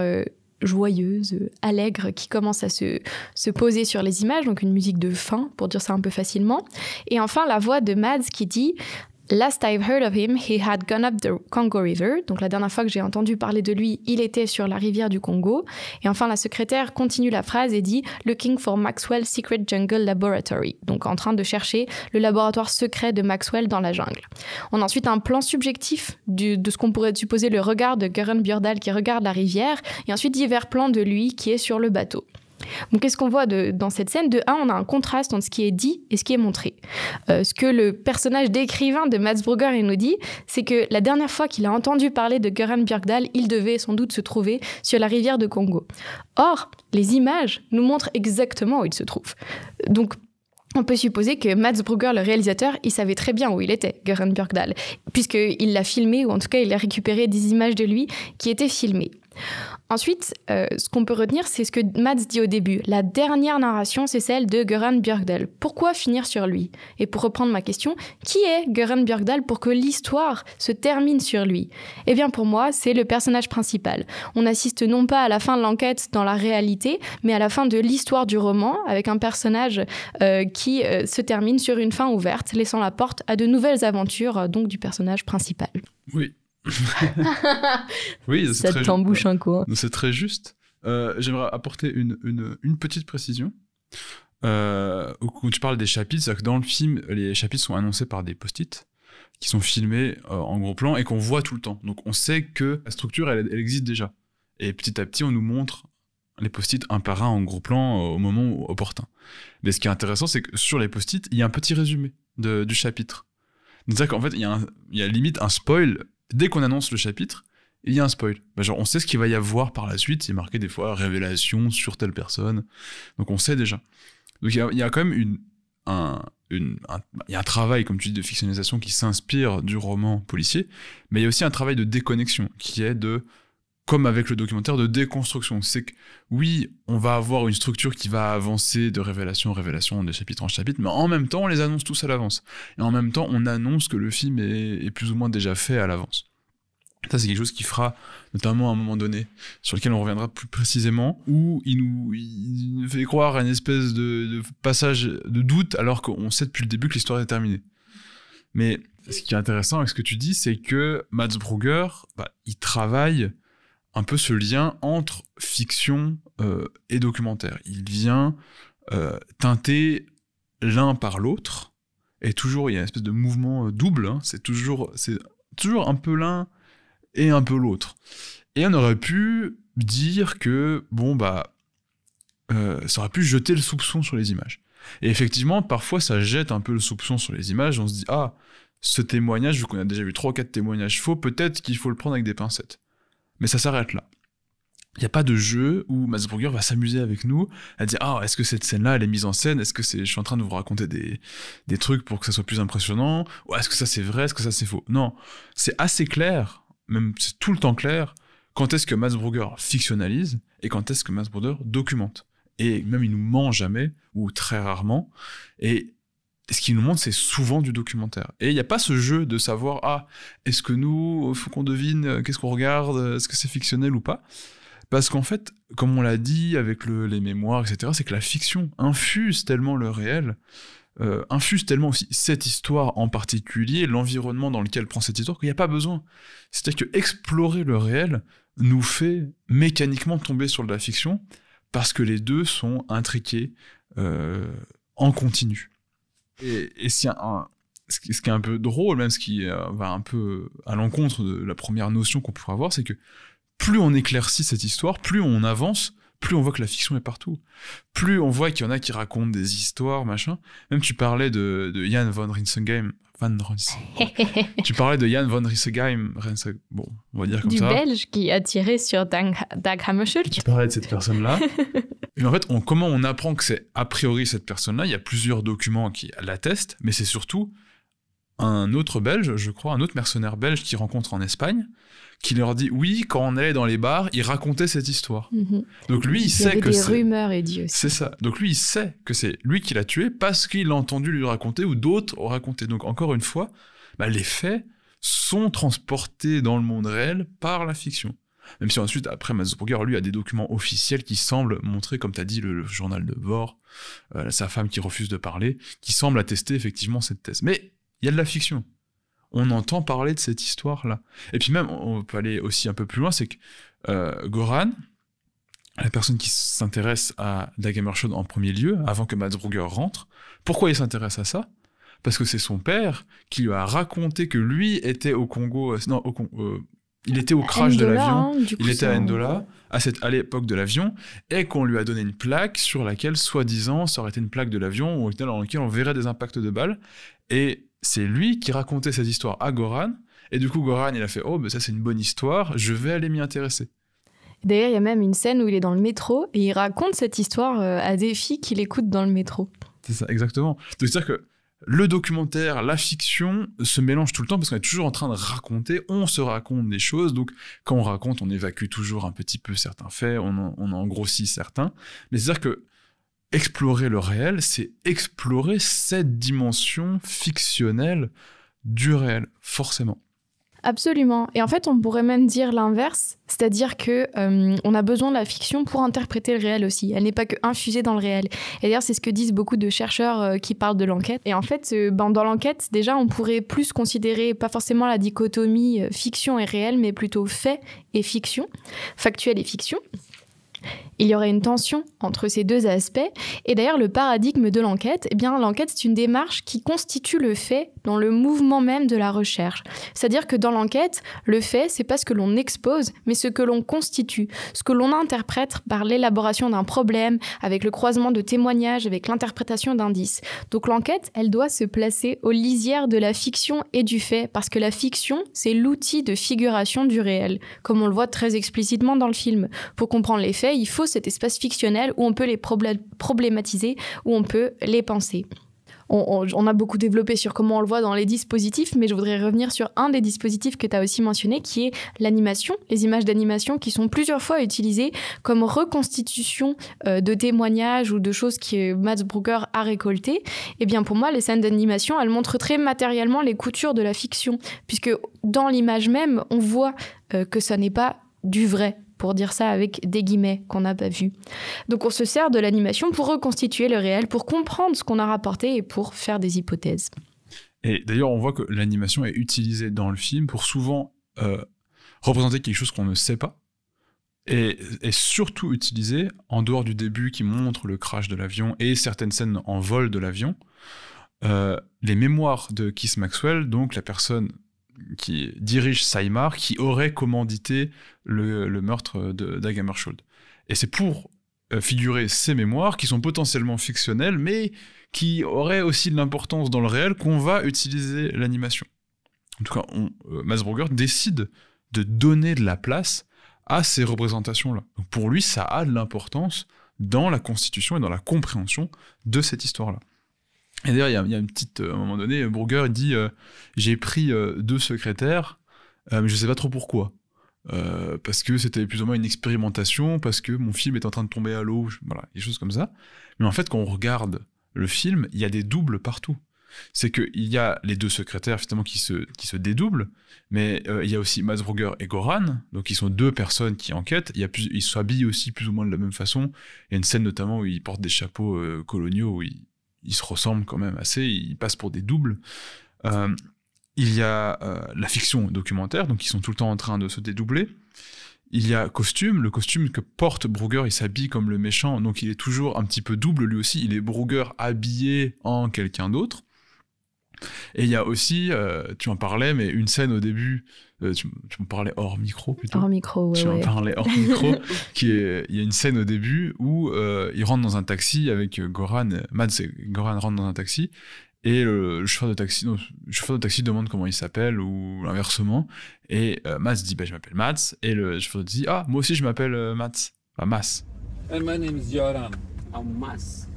[SPEAKER 4] joyeuse, allègre, qui commence à se poser sur les images, donc une musique de fin, pour dire ça un peu facilement. Et enfin, la voix de Mads qui dit « Last I've heard of him, he had gone up the Congo River ». Donc la dernière fois que j'ai entendu parler de lui, il était sur la rivière du Congo. Et enfin, la secrétaire continue la phrase et dit « Looking for Maxwell's Secret Jungle Laboratory ». Donc en train de chercher le laboratoire secret de Maxwell dans la jungle. On a ensuite un plan subjectif de ce qu'on pourrait supposer le regard de Göran Björkdahl qui regarde la rivière. Et ensuite divers plans de lui qui est sur le bateau. Donc, qu'est-ce qu'on voit dans cette scène ? De un, on a un contraste entre ce qui est dit et ce qui est montré. Ce que le personnage d'écrivain de Mads Brügger il nous dit, c'est que la dernière fois qu'il a entendu parler de Göran Björkdal, il devait sans doute se trouver sur la rivière de Congo. Or, les images nous montrent exactement où il se trouve. Donc, on peut supposer que Mads Brügger, le réalisateur, il savait très bien où il était, Göran Björkdal, puisqu'il l'a filmé, ou en tout cas, il a récupéré des images de lui qui étaient filmées. Ensuite, ce qu'on peut retenir, c'est ce que Mads dit au début. La dernière narration, c'est celle de Göran Björkdal. Pourquoi finir sur lui ? Et pour reprendre ma question, qui est Göran Björkdal pour que l'histoire se termine sur lui ? Eh bien, pour moi, c'est le personnage principal. On assiste non pas à la fin de l'enquête dans la réalité, mais à la fin de l'histoire du roman, avec un personnage qui se termine sur une fin ouverte, laissant la porte à de nouvelles aventures, donc du personnage principal.
[SPEAKER 3] Oui. Oui,
[SPEAKER 4] ça t'embouche un coup. Hein.
[SPEAKER 3] C'est très juste. J'aimerais apporter une petite précision. Quand tu parles des chapitres, c'est-à-dire que dans le film, les chapitres sont annoncés par des post-it qui sont filmés en gros plan et qu'on voit tout le temps. Donc on sait que la structure, elle existe déjà. Et petit à petit, on nous montre les post-it un par un en gros plan au moment opportun. Mais ce qui est intéressant, c'est que sur les post-it, il y a un petit résumé du chapitre. C'est-à-dire qu'en fait, il y a limite un spoil. Dès qu'on annonce le chapitre, il y a un spoil. Genre, on sait ce qu'il va y avoir par la suite. C'est marqué des fois révélation sur telle personne. Donc, on sait déjà. Donc, il y a quand même il y a un travail, comme tu dis, de fictionnalisation qui s'inspire du roman policier. Mais il y a aussi un travail de déconnexion qui est comme avec le documentaire, de déconstruction. C'est que, oui, on va avoir une structure qui va avancer de révélation en révélation, de chapitre en chapitre, mais en même temps, on les annonce tous à l'avance. Et en même temps, on annonce que le film est plus ou moins déjà fait à l'avance. Ça, c'est quelque chose qui fera, notamment à un moment donné, sur lequel on reviendra plus précisément, où il nous fait croire à une espèce de passage de doute, alors qu'on sait depuis le début que l'histoire est terminée. Mais ce qui est intéressant avec ce que tu dis, c'est que Mads Brügger, il travaille un peu ce lien entre fiction et documentaire. Il vient teinter l'un par l'autre, et toujours il y a une espèce de mouvement double, hein, c'est toujours un peu l'un et un peu l'autre. Et on aurait pu dire que, ça aurait pu jeter le soupçon sur les images. Et effectivement, parfois ça jette un peu le soupçon sur les images, on se dit, ce témoignage, vu qu'on a déjà vu 3 ou 4 témoignages faux, peut-être qu'il faut le prendre avec des pincettes. Mais ça s'arrête là. Il n'y a pas de jeu où Mads Brügger va s'amuser avec nous à dire est-ce que cette scène-là, elle est mise en scène ? Est-ce que je suis en train de vous raconter des trucs pour que ça soit plus impressionnant ? Ou est-ce que ça c'est vrai ? Est-ce que ça c'est faux ? Non, c'est assez clair, même c'est tout le temps clair, quand est-ce que Mads Brügger fictionnalise et quand est-ce que Mads Brügger documente. Et même il nous ment jamais, ou très rarement, et ce qu'il nous montre, c'est souvent du documentaire. Et il n'y a pas ce jeu de savoir, est-ce que nous, il faut qu'on devine, qu'est-ce qu'on regarde, est-ce que c'est fictionnel ou pas ? Parce qu'en fait, comme on l'a dit avec les mémoires, etc., c'est que la fiction infuse tellement le réel, infuse tellement aussi cette histoire en particulier, l'environnement dans lequel prend cette histoire, qu'il n'y a pas besoin. C'est-à-dire que explorer le réel nous fait mécaniquement tomber sur de la fiction, parce que les deux sont intriqués en continu. Et ce qui est un peu drôle, même ce qui va un peu à l'encontre de la première notion qu'on pourrait avoir, c'est que plus on éclaircit cette histoire, plus on avance, plus on voit que la fiction est partout. Plus on voit qu'il y en a qui racontent des histoires, machin. Même tu parlais de Jan van Rinsegheim. Tu parlais de Jan van Rinsegheim. Bon, on va dire comme ça.
[SPEAKER 4] Du Belge qui a tiré sur Dag Hammarskjöld.
[SPEAKER 3] Tu parlais de cette personne-là. Et en fait, comment on apprend que c'est a priori cette personne-là ? Il y a plusieurs documents qui l'attestent, mais c'est surtout un autre Belge, je crois, un autre mercenaire belge qu'ils rencontrent en Espagne, qui leur dit oui, quand on allait dans les bars, il racontait cette histoire. Mm-hmm. Donc lui, il sait que c'est...
[SPEAKER 4] des rumeurs idiotes.
[SPEAKER 3] C'est ça. Donc lui, il sait que c'est lui qui l'a tué parce qu'il a entendu lui raconter ou d'autres ont raconté. Donc encore une fois, les faits sont transportés dans le monde réel par la fiction. Même si ensuite, après, Mads Brügger, lui, a des documents officiels qui semblent montrer, comme tu as dit, le journal de bord, sa femme qui refuse de parler, qui semblent attester effectivement cette thèse. Mais il y a de la fiction. On entend parler de cette histoire-là. Et puis même, on peut aller aussi un peu plus loin, c'est que Göran, la personne qui s'intéresse à Dag Hammarskjöld en premier lieu, avant que Mads Brügger rentre, pourquoi il s'intéresse à ça ? Parce que c'est son père qui lui a raconté que lui était au Congo, Il était au crash de
[SPEAKER 4] Ndola,
[SPEAKER 3] l'avion,
[SPEAKER 4] hein, du coup,
[SPEAKER 3] il était
[SPEAKER 4] c'est
[SPEAKER 3] à
[SPEAKER 4] un-
[SPEAKER 3] Ndola, à l'époque de l'avion, et qu'on lui a donné une plaque sur laquelle, soi-disant, ça aurait été une plaque de l'avion, dans laquelle on verrait des impacts de balles. Et c'est lui qui racontait cette histoire à Goran, et du coup, Goran, il a fait « Oh, ben ça c'est une bonne histoire, je vais aller m'y intéresser ».
[SPEAKER 4] D'ailleurs, il y a même une scène où il est dans le métro et il raconte cette histoire à des filles qui l'écoutent dans le métro.
[SPEAKER 3] C'est ça, exactement. Donc, c'est-à-dire que le documentaire, la fiction se mélangent tout le temps parce qu'on est toujours en train de raconter, on se raconte des choses. Donc, quand on raconte, on évacue toujours un petit peu certains faits, on en grossit certains. Mais c'est-à-dire que explorer le réel, c'est explorer cette dimension fictionnelle du réel, forcément.
[SPEAKER 4] Absolument. Et en fait, on pourrait même dire l'inverse, c'est-à-dire que on a besoin de la fiction pour interpréter le réel aussi. Elle n'est pas que infusée dans le réel. Et d'ailleurs, c'est ce que disent beaucoup de chercheurs qui parlent de l'enquête. Et en fait, dans l'enquête, déjà, on pourrait plus considérer pas forcément la dichotomie fiction et réel, mais plutôt fait et fiction, factuel et fiction. Il y aurait une tension entre ces deux aspects. Et d'ailleurs, le paradigme de l'enquête, eh bien, l'enquête, c'est une démarche qui constitue le fait dans le mouvement même de la recherche. C'est-à-dire que dans l'enquête, le fait, c'est pas ce que l'on expose, mais ce que l'on constitue, ce que l'on interprète par l'élaboration d'un problème, avec le croisement de témoignages, avec l'interprétation d'indices. Donc l'enquête, elle doit se placer aux lisières de la fiction et du fait, parce que la fiction, c'est l'outil de figuration du réel, comme on le voit très explicitement dans le film. Pour comprendre les faits, il faut cet espace fictionnel où on peut les problématiser, où on peut les penser. On a beaucoup développé sur comment on le voit dans les dispositifs, mais je voudrais revenir sur un des dispositifs que tu as aussi mentionné, qui est l'animation, les images d'animation qui sont plusieurs fois utilisées comme reconstitution de témoignages ou de choses que Mads Brugger a récoltées. Et bien pour moi, les scènes d'animation, elles montrent très matériellement les coutures de la fiction, puisque dans l'image même, on voit que ça n'est pas du vrai, pour dire ça avec des guillemets qu'on n'a pas vus. Donc on se sert de l'animation pour reconstituer le réel, pour comprendre ce qu'on a rapporté et pour faire des hypothèses.
[SPEAKER 3] Et d'ailleurs, on voit que l'animation est utilisée dans le film pour souvent représenter quelque chose qu'on ne sait pas, et surtout utilisée en dehors du début qui montre le crash de l'avion et certaines scènes en vol de l'avion. Les mémoires de Keith Maxwell, donc la personne qui dirige Saïmar, qui aurait commandité le meurtre d'Ag Hammarskjöld. Et c'est pour figurer ces mémoires qui sont potentiellement fictionnelles, mais qui auraient aussi de l'importance dans le réel, qu'on va utiliser l'animation. En tout cas, Mads Brugger décide de donner de la place à ces représentations-là. Donc pour lui, ça a de l'importance dans la constitution et dans la compréhension de cette histoire-là. Et d'ailleurs, il y a une petite... à un moment donné, Brugger il dit j'ai pris 2 secrétaires, mais je sais pas trop pourquoi. Parce que c'était plus ou moins une expérimentation, parce que mon film est en train de tomber à l'eau, voilà, des choses comme ça. Mais en fait, quand on regarde le film, il y a des doubles partout. C'est qu'il y a les 2 secrétaires, finalement, qui se dédoublent, mais il y a aussi Mads Brugger et Goran, donc ils sont 2 personnes qui enquêtent. Ils s'habillent aussi plus ou moins de la même façon. Il y a une scène notamment où ils portent des chapeaux coloniaux, où ils se ressemblent quand même assez, ils passent pour des doubles. Il y a la fiction documentaire, donc ils sont tout le temps en train de se dédoubler. Il y a le costume que porte Brugger, il s'habille comme le méchant, donc il est toujours un petit peu double lui aussi, il est Brugger habillé en quelqu'un d'autre. Et il y a aussi, tu en parlais, mais une scène au début, tu me parlais hors micro plutôt.
[SPEAKER 4] Hors micro, ouais.
[SPEAKER 3] Tu en parlais hors micro. Il y a une scène au début où il rentre dans un taxi avec Goran, Mads et Goran rentrent dans un taxi, et le chauffeur de taxi demande comment il s'appelle, ou inversement, et Mads dit je m'appelle Mads, et le chauffeur de taxi dit moi aussi je m'appelle Mads. Mas.
[SPEAKER 6] And my name is Göran.
[SPEAKER 5] I'm Mas.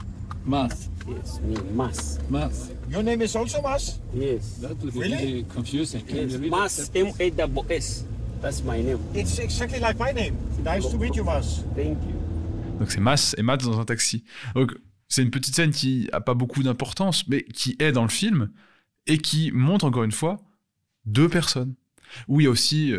[SPEAKER 6] Mas.
[SPEAKER 5] Yes, me, Mas.
[SPEAKER 6] Mas.
[SPEAKER 1] Your name is also Mas?
[SPEAKER 5] Yes.
[SPEAKER 6] That would be
[SPEAKER 1] Really?
[SPEAKER 6] really confusing. Can
[SPEAKER 5] Yes,
[SPEAKER 6] you read
[SPEAKER 5] Mas,
[SPEAKER 6] it?
[SPEAKER 5] M-A-S-S. That's my name.
[SPEAKER 1] It's exactly like my name. Nice to meet you, Mas.
[SPEAKER 5] Thank you.
[SPEAKER 3] Donc c'est Mas et Mads dans un taxi. Donc c'est une petite scène qui a pas beaucoup d'importance, mais qui est dans le film, et qui montre encore une fois 2 personnes. Où il y a aussi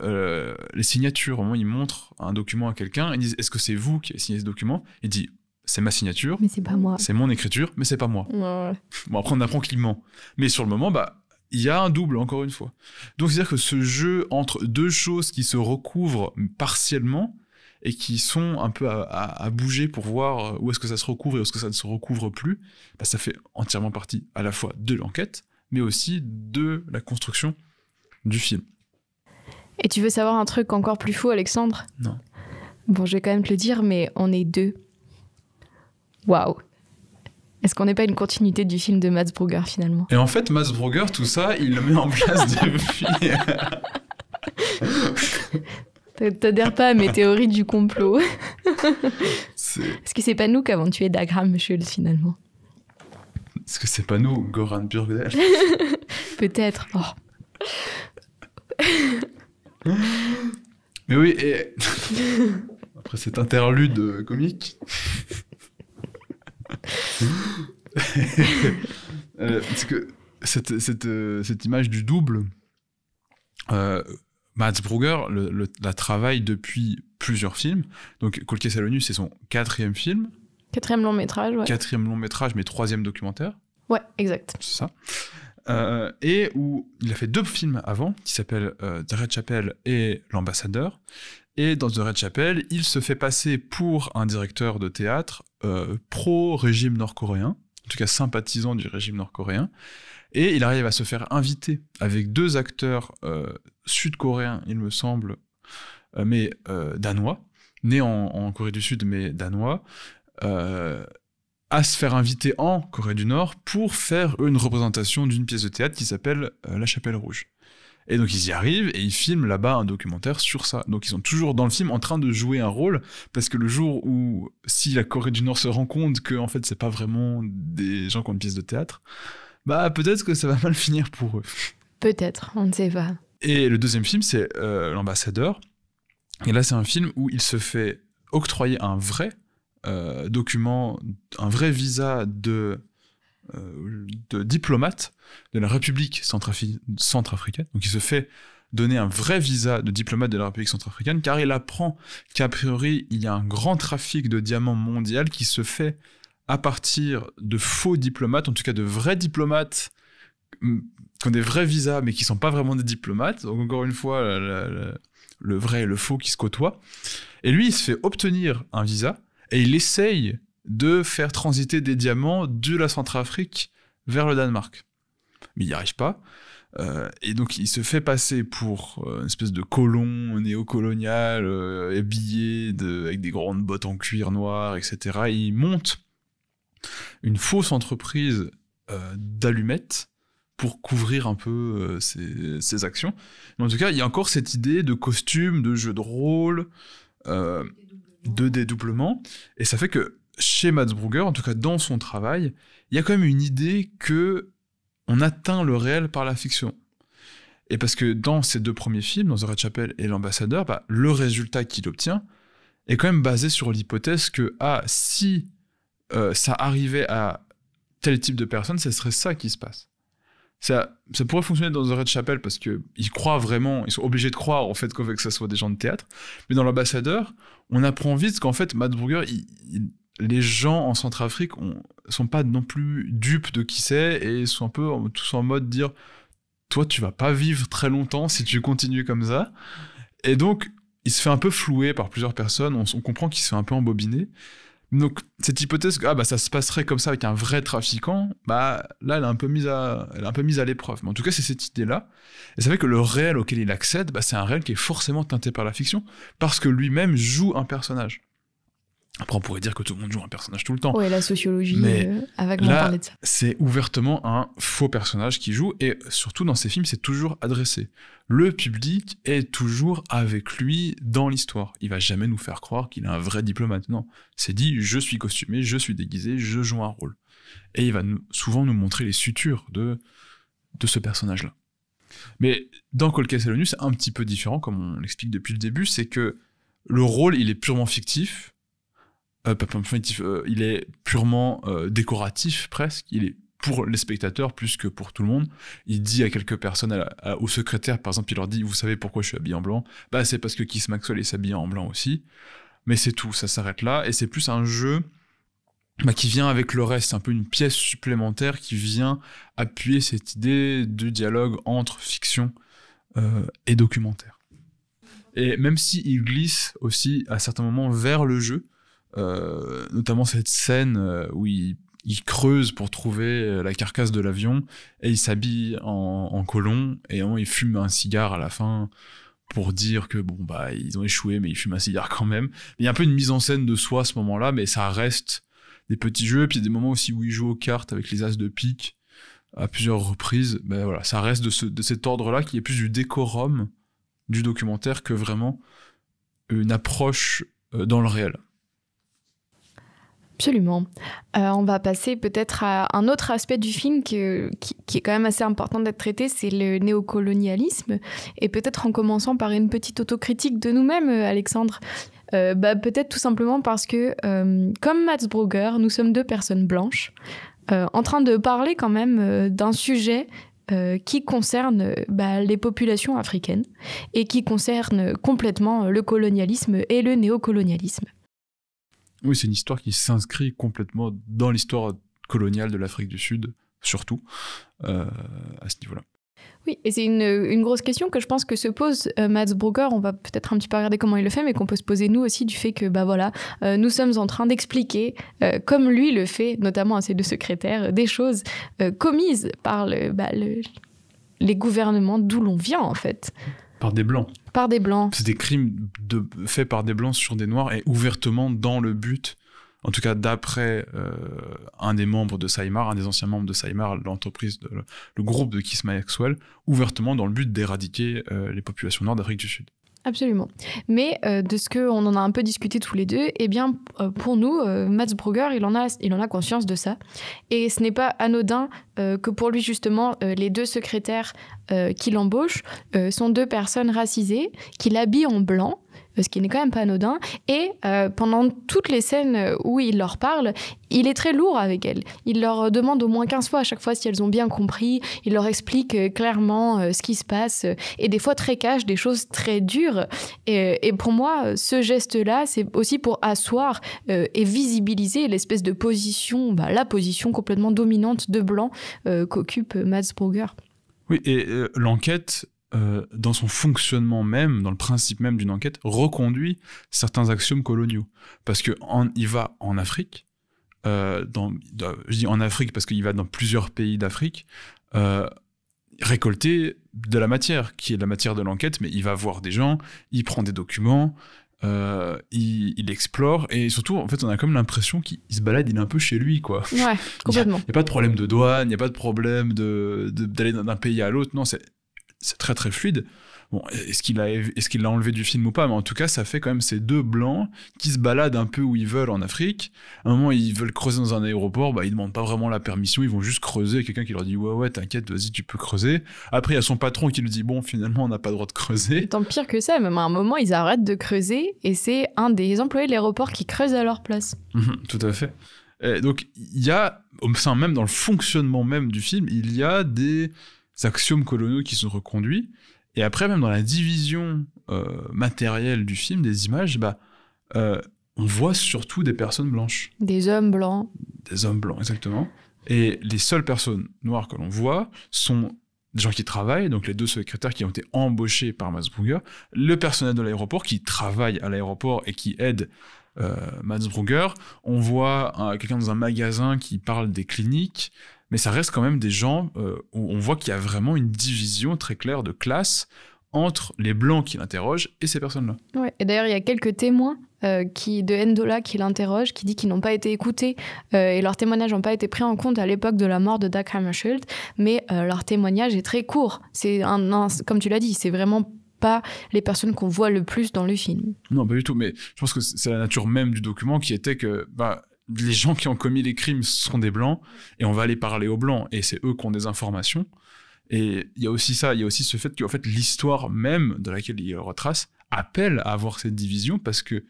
[SPEAKER 3] les signatures. Au moment où ils montrent un document à quelqu'un, ils disent « Est-ce que c'est vous qui avez signé ce document ?» Il dit « C'est ma signature,
[SPEAKER 4] Mais c'est pas moi.
[SPEAKER 3] c'est mon écriture, mais c'est pas moi.
[SPEAKER 4] Ouais. »
[SPEAKER 3] Bon, après on apprend qu'il ment. Mais sur le moment, il y a un double, encore une fois. Donc c'est-à-dire que ce jeu entre 2 choses qui se recouvrent partiellement, et qui sont un peu à bouger pour voir où est-ce que ça se recouvre et où est-ce que ça ne se recouvre plus, ça fait entièrement partie à la fois de l'enquête, mais aussi de la construction du film.
[SPEAKER 4] Et tu veux savoir un truc encore plus fou, Alexandre ?
[SPEAKER 3] Non.
[SPEAKER 4] Bon, je vais quand même te le dire, mais on est 2. Waouh. Est-ce qu'on n'est pas une continuité du film de Mads Brugger, finalement ?
[SPEAKER 3] Et en fait, Mads Brugger, tout ça, il le met en place depuis...
[SPEAKER 4] T'adhères pas à mes théories du complot.
[SPEAKER 3] C'est...
[SPEAKER 4] Est-ce que c'est pas nous qui avons tué Dagram Schultz, finalement ?
[SPEAKER 3] Est-ce que c'est pas nous, Goran Burgdal ?
[SPEAKER 4] Peut-être. Oh.
[SPEAKER 3] Mais oui, et... Après cet interlude comique... parce que cette image du double, Mads Brugger la travaille depuis plusieurs films. Donc Cold Case à l'ONU, c'est son 4e film.
[SPEAKER 4] 4e long métrage, ouais.
[SPEAKER 3] 4e long métrage, mais 3e documentaire.
[SPEAKER 4] Ouais, exact.
[SPEAKER 3] C'est ça. Et où il a fait 2 films avant, qui s'appellent The Red Chapel et L'Ambassadeur. Et dans The Red Chapel, il se fait passer pour un directeur de théâtre pro-régime nord-coréen, en tout cas sympathisant du régime nord-coréen. Et il arrive à se faire inviter avec 2 acteurs sud-coréens, il me semble, mais danois, nés en Corée du Sud, mais danois, à se faire inviter en Corée du Nord pour faire une représentation d'une pièce de théâtre qui s'appelle La Chapelle Rouge. Et donc ils y arrivent et ils filment là-bas un documentaire sur ça. Donc ils sont toujours dans le film en train de jouer un rôle, parce que le jour où, si la Corée du Nord se rend compte que en fait c'est pas vraiment des gens qui ont une pièce de théâtre, bah peut-être que ça va mal finir pour eux.
[SPEAKER 4] Peut-être, on ne sait pas.
[SPEAKER 3] Et le 2e film, c'est L'Ambassadeur. Et là c'est un film où il se fait octroyer un vrai document, un vrai visa de diplomate de la République centrafricaine. Donc il se fait donner un vrai visa de diplomate de la République centrafricaine, car il apprend qu'a priori il y a un grand trafic de diamants mondial qui se fait à partir de faux diplomates, en tout cas de vrais diplomates qui ont des vrais visas mais qui sont pas vraiment des diplomates. Donc encore une fois, le vrai et le faux qui se côtoient. Et lui, il se fait obtenir un visa et il essaye de faire transiter des diamants de la Centrafrique vers le Danemark. Mais il n'y arrive pas. Et donc il se fait passer pour une espèce de colon néocolonial, habillé avec des grandes bottes en cuir noir, etc. Et il monte une fausse entreprise d'allumettes pour couvrir un peu ses actions. Mais en tout cas, il y a encore cette idée de costume, de jeu de rôle, de dédoublement. Et ça fait que chez Mads Brugger, en tout cas dans son travail, il y a quand même une idée que on atteint le réel par la fiction. Et parce que dans ces 2 premiers films, dans The Red Chapel et L'Ambassadeur, bah, le résultat qu'il obtient est quand même basé sur l'hypothèse que si ça arrivait à tel type de personne, ce serait ça qui se passe. Ça pourrait fonctionner dans The Red Chapel parce qu'ils croient vraiment, ils sont obligés de croire en fait que ça soit des gens de théâtre. Mais dans L'Ambassadeur, on apprend vite qu'en fait, Mads Brugger, les gens en Centrafrique sont pas non plus dupes de qui c'est et sont un peu tous en mode dire toi tu vas pas vivre très longtemps si tu continues comme ça. Et donc il se fait un peu flouer par plusieurs personnes, on comprend qu'il se fait un peu embobiner. Donc cette hypothèse que ça se passerait comme ça avec un vrai trafiquant, bah là elle est un peu mise à l'épreuve. Mais en tout cas c'est cette idée-là. Et ça fait que le réel auquel il accède, bah, c'est un réel qui est forcément teinté par la fiction, parce que lui-même joue un personnage. Après, on pourrait dire que tout le monde joue un personnage tout le temps.
[SPEAKER 4] Ouais, la sociologie a vaguement
[SPEAKER 3] là,
[SPEAKER 4] parlé de ça.
[SPEAKER 3] C'est ouvertement un faux personnage qui joue, et surtout dans ces films, c'est toujours adressé. Le public est toujours avec lui dans l'histoire. Il va jamais nous faire croire qu'il est un vrai diplomate. Non, c'est dit, je suis costumé, je suis déguisé, je joue un rôle. Et il va souvent nous montrer les sutures de ce personnage-là. Mais dans Cold Case à l'ONU, c'est un petit peu différent, comme on l'explique depuis le début, c'est que le rôle, il est purement fictif. Il est purement décoratif presque, il est pour les spectateurs plus que pour tout le monde. Il dit à quelques personnes, au secrétaire par exemple, il leur dit « Vous savez pourquoi je suis habillé en blanc ?» Bah c'est parce que Keith Maxwell est habillé en blanc aussi. Mais c'est tout, ça s'arrête là, et c'est plus un jeu qui vient avec le reste, c'est un peu une pièce supplémentaire qui vient appuyer cette idée de dialogue entre fiction et documentaire. Et même s'il glisse aussi à certains moments vers le jeu, notamment cette scène où il creuse pour trouver la carcasse de l'avion et il s'habille en colon et il fume un cigare à la fin pour dire que bon bah ils ont échoué mais ils fument un cigare quand même. Il y a un peu une mise en scène de soi à ce moment-là, mais ça reste des petits jeux, puis il y a des moments aussi où ils jouent aux cartes avec les as de pique à plusieurs reprises. Ben voilà, ça reste de cet ordre-là qui est plus du décorum du documentaire que vraiment une approche dans le réel.
[SPEAKER 4] Absolument. On va passer peut-être à un autre aspect du film qui est quand même assez important d'être traité, c'est le néocolonialisme. Et peut-être en commençant par une petite autocritique de nous-mêmes, Alexandre. Peut-être tout simplement parce que, comme Mads Brugger, nous sommes deux personnes blanches, en train de parler quand même d'un sujet qui concerne les populations africaines et qui concerne complètement le colonialisme et le néocolonialisme.
[SPEAKER 3] Oui, c'est une histoire qui s'inscrit complètement dans l'histoire coloniale de l'Afrique du Sud, surtout à ce niveau-là.
[SPEAKER 4] Oui, et c'est une grosse question que je pense que se pose Mads Brugger. On va peut-être un petit peu regarder comment il le fait, mais qu'on peut se poser nous aussi du fait que nous sommes en train d'expliquer, comme lui le fait, notamment à ses deux secrétaires, des choses commises par les gouvernements d'où l'on vient en fait.
[SPEAKER 3] Par des Blancs.
[SPEAKER 4] Par des Blancs.
[SPEAKER 3] C'est des crimes faits par des Blancs sur des Noirs et ouvertement dans le but, en tout cas d'après un des membres de Saïmar, un des anciens membres de Saïmar, l'entreprise, le groupe de Keith Maxwell, ouvertement dans le but d'éradiquer les populations noires d'Afrique du Sud.
[SPEAKER 4] Absolument. Mais de ce qu'on en a un peu discuté tous les deux, eh bien, pour nous, Mads Brugger, il en a conscience de ça. Et ce n'est pas anodin que pour lui, justement, les deux secrétaires qui l'embauchent sont deux personnes racisées, qui l'habillent en blanc, ce qui n'est quand même pas anodin. Et pendant toutes les scènes où il leur parle, il est très lourd avec elles. Il leur demande au moins 15 fois à chaque fois si elles ont bien compris. Il leur explique clairement ce qui se passe. Et des fois très cash, des choses très dures. Et pour moi, ce geste-là, c'est aussi pour asseoir et visibiliser l'espèce de position, la position complètement dominante de blanc qu'occupe Mads Brugger.
[SPEAKER 3] Oui, et l'enquête... dans son fonctionnement même, dans le principe même d'une enquête, reconduit certains axiomes coloniaux. Parce qu'il va en Afrique, je dis en Afrique parce qu'il va dans plusieurs pays d'Afrique, récolter de la matière, qui est la matière de l'enquête, mais il va voir des gens, il prend des documents, il explore, et surtout, en fait, on a comme l'impression qu'il se balade, il est un peu chez lui, quoi.
[SPEAKER 4] Ouais, complètement.
[SPEAKER 3] Il n'y a pas de problème de douane, il n'y a pas de problème d'aller d'un pays à l'autre, non, c'est très très fluide. Bon, est-ce qu'il l'a enlevé du film ou pas, mais en tout cas ça fait quand même ces deux blancs qui se baladent un peu où ils veulent en Afrique. À un moment ils veulent creuser dans un aéroport, ils demandent pas vraiment la permission, ils vont juste creuser, quelqu'un qui leur dit ouais t'inquiète, vas-y tu peux creuser. Après il y a son patron qui lui dit bon finalement on n'a pas le droit de creuser.
[SPEAKER 4] Tant pire que ça, même à un moment ils arrêtent de creuser et c'est un des employés de l'aéroport qui creuse à leur place.
[SPEAKER 3] Tout à fait. Et donc il y a, au sein même dans le fonctionnement même du film, il y a des axiomes coloniaux qui sont reconduits, et après même dans la division matérielle du film, des images, on voit surtout des personnes blanches.
[SPEAKER 4] Des hommes blancs.
[SPEAKER 3] Des hommes blancs, exactement. Et les seules personnes noires que l'on voit sont des gens qui travaillent, donc les deux secrétaires qui ont été embauchés par Mads Brugger, le personnel de l'aéroport qui travaille à l'aéroport et qui aide Mads Brugger. On voit quelqu'un dans un magasin qui parle des cliniques, mais ça reste quand même des gens où on voit qu'il y a vraiment une division très claire de classe entre les blancs qui l'interrogent et ces personnes-là.
[SPEAKER 4] Ouais. Et d'ailleurs, il y a quelques témoins de Ndola qui l'interrogent, qui dit qu'ils n'ont pas été écoutés et leurs témoignages n'ont pas été pris en compte à l'époque de la mort de Dag Hammarskjöld, mais leur témoignage est très court. C'est comme tu l'as dit, c'est vraiment pas les personnes qu'on voit le plus dans le film.
[SPEAKER 3] Non, pas du tout, mais je pense que c'est la nature même du document qui était que les gens qui ont commis les crimes sont des blancs et on va aller parler aux blancs et c'est eux qui ont des informations. Et il y a aussi ça, il y a aussi ce fait qu'en fait l'histoire même de laquelle il retrace appelle à avoir cette division parce que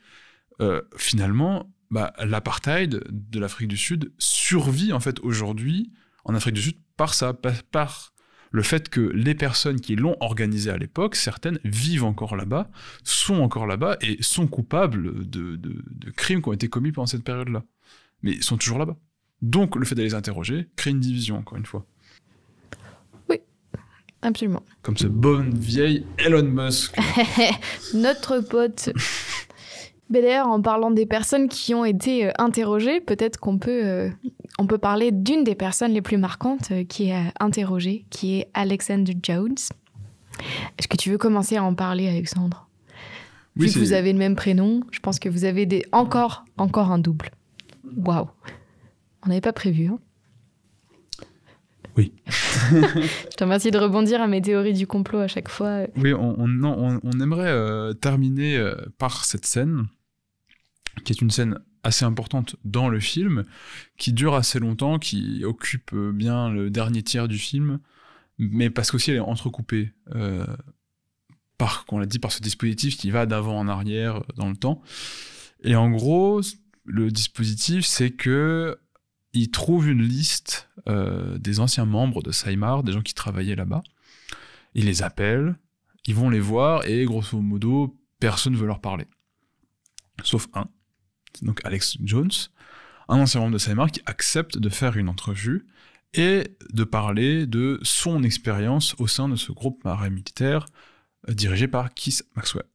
[SPEAKER 3] finalement l'apartheid de l'Afrique du Sud survit en fait aujourd'hui en Afrique du Sud par ça, par le fait que les personnes qui l'ont organisé à l'époque, certaines vivent encore là-bas, sont encore là-bas et sont coupables de crimes qui ont été commis pendant cette période-là. Mais ils sont toujours là-bas. Donc le fait de les interroger crée une division, encore une fois.
[SPEAKER 4] Oui, absolument.
[SPEAKER 3] Comme ce bon vieil Elon Musk.
[SPEAKER 4] Notre pote. Mais d'ailleurs, en parlant des personnes qui ont été interrogées, peut-être qu'on peut parler d'une des personnes les plus marquantes qui est interrogée, qui est Alexander Jones. Est-ce que tu veux commencer à en parler, Alexandre ?
[SPEAKER 3] Oui,
[SPEAKER 4] Vu que vous avez le même prénom, je pense que vous avez encore un double. Waouh. On n'avait pas prévu, hein ?
[SPEAKER 3] Oui.
[SPEAKER 4] Je te remercie de rebondir à mes théories du complot à chaque fois.
[SPEAKER 3] Oui, on aimerait terminer par cette scène, qui est une scène assez importante dans le film, qui dure assez longtemps, qui occupe bien le dernier tiers du film, mais parce qu'aussi elle est entrecoupée on l'a dit, par ce dispositif qui va d'avant en arrière dans le temps. Et en gros, le dispositif, c'est que il trouve une liste des anciens membres de Saimar, des gens qui travaillaient là-bas. Il les appelle, ils vont les voir, et grosso modo, personne ne veut leur parler. Sauf un, donc Alex Jones, un ancien membre de Saimar qui accepte de faire une entrevue et de parler de son expérience au sein de ce groupe paramilitaire dirigé par Keith Maxwell.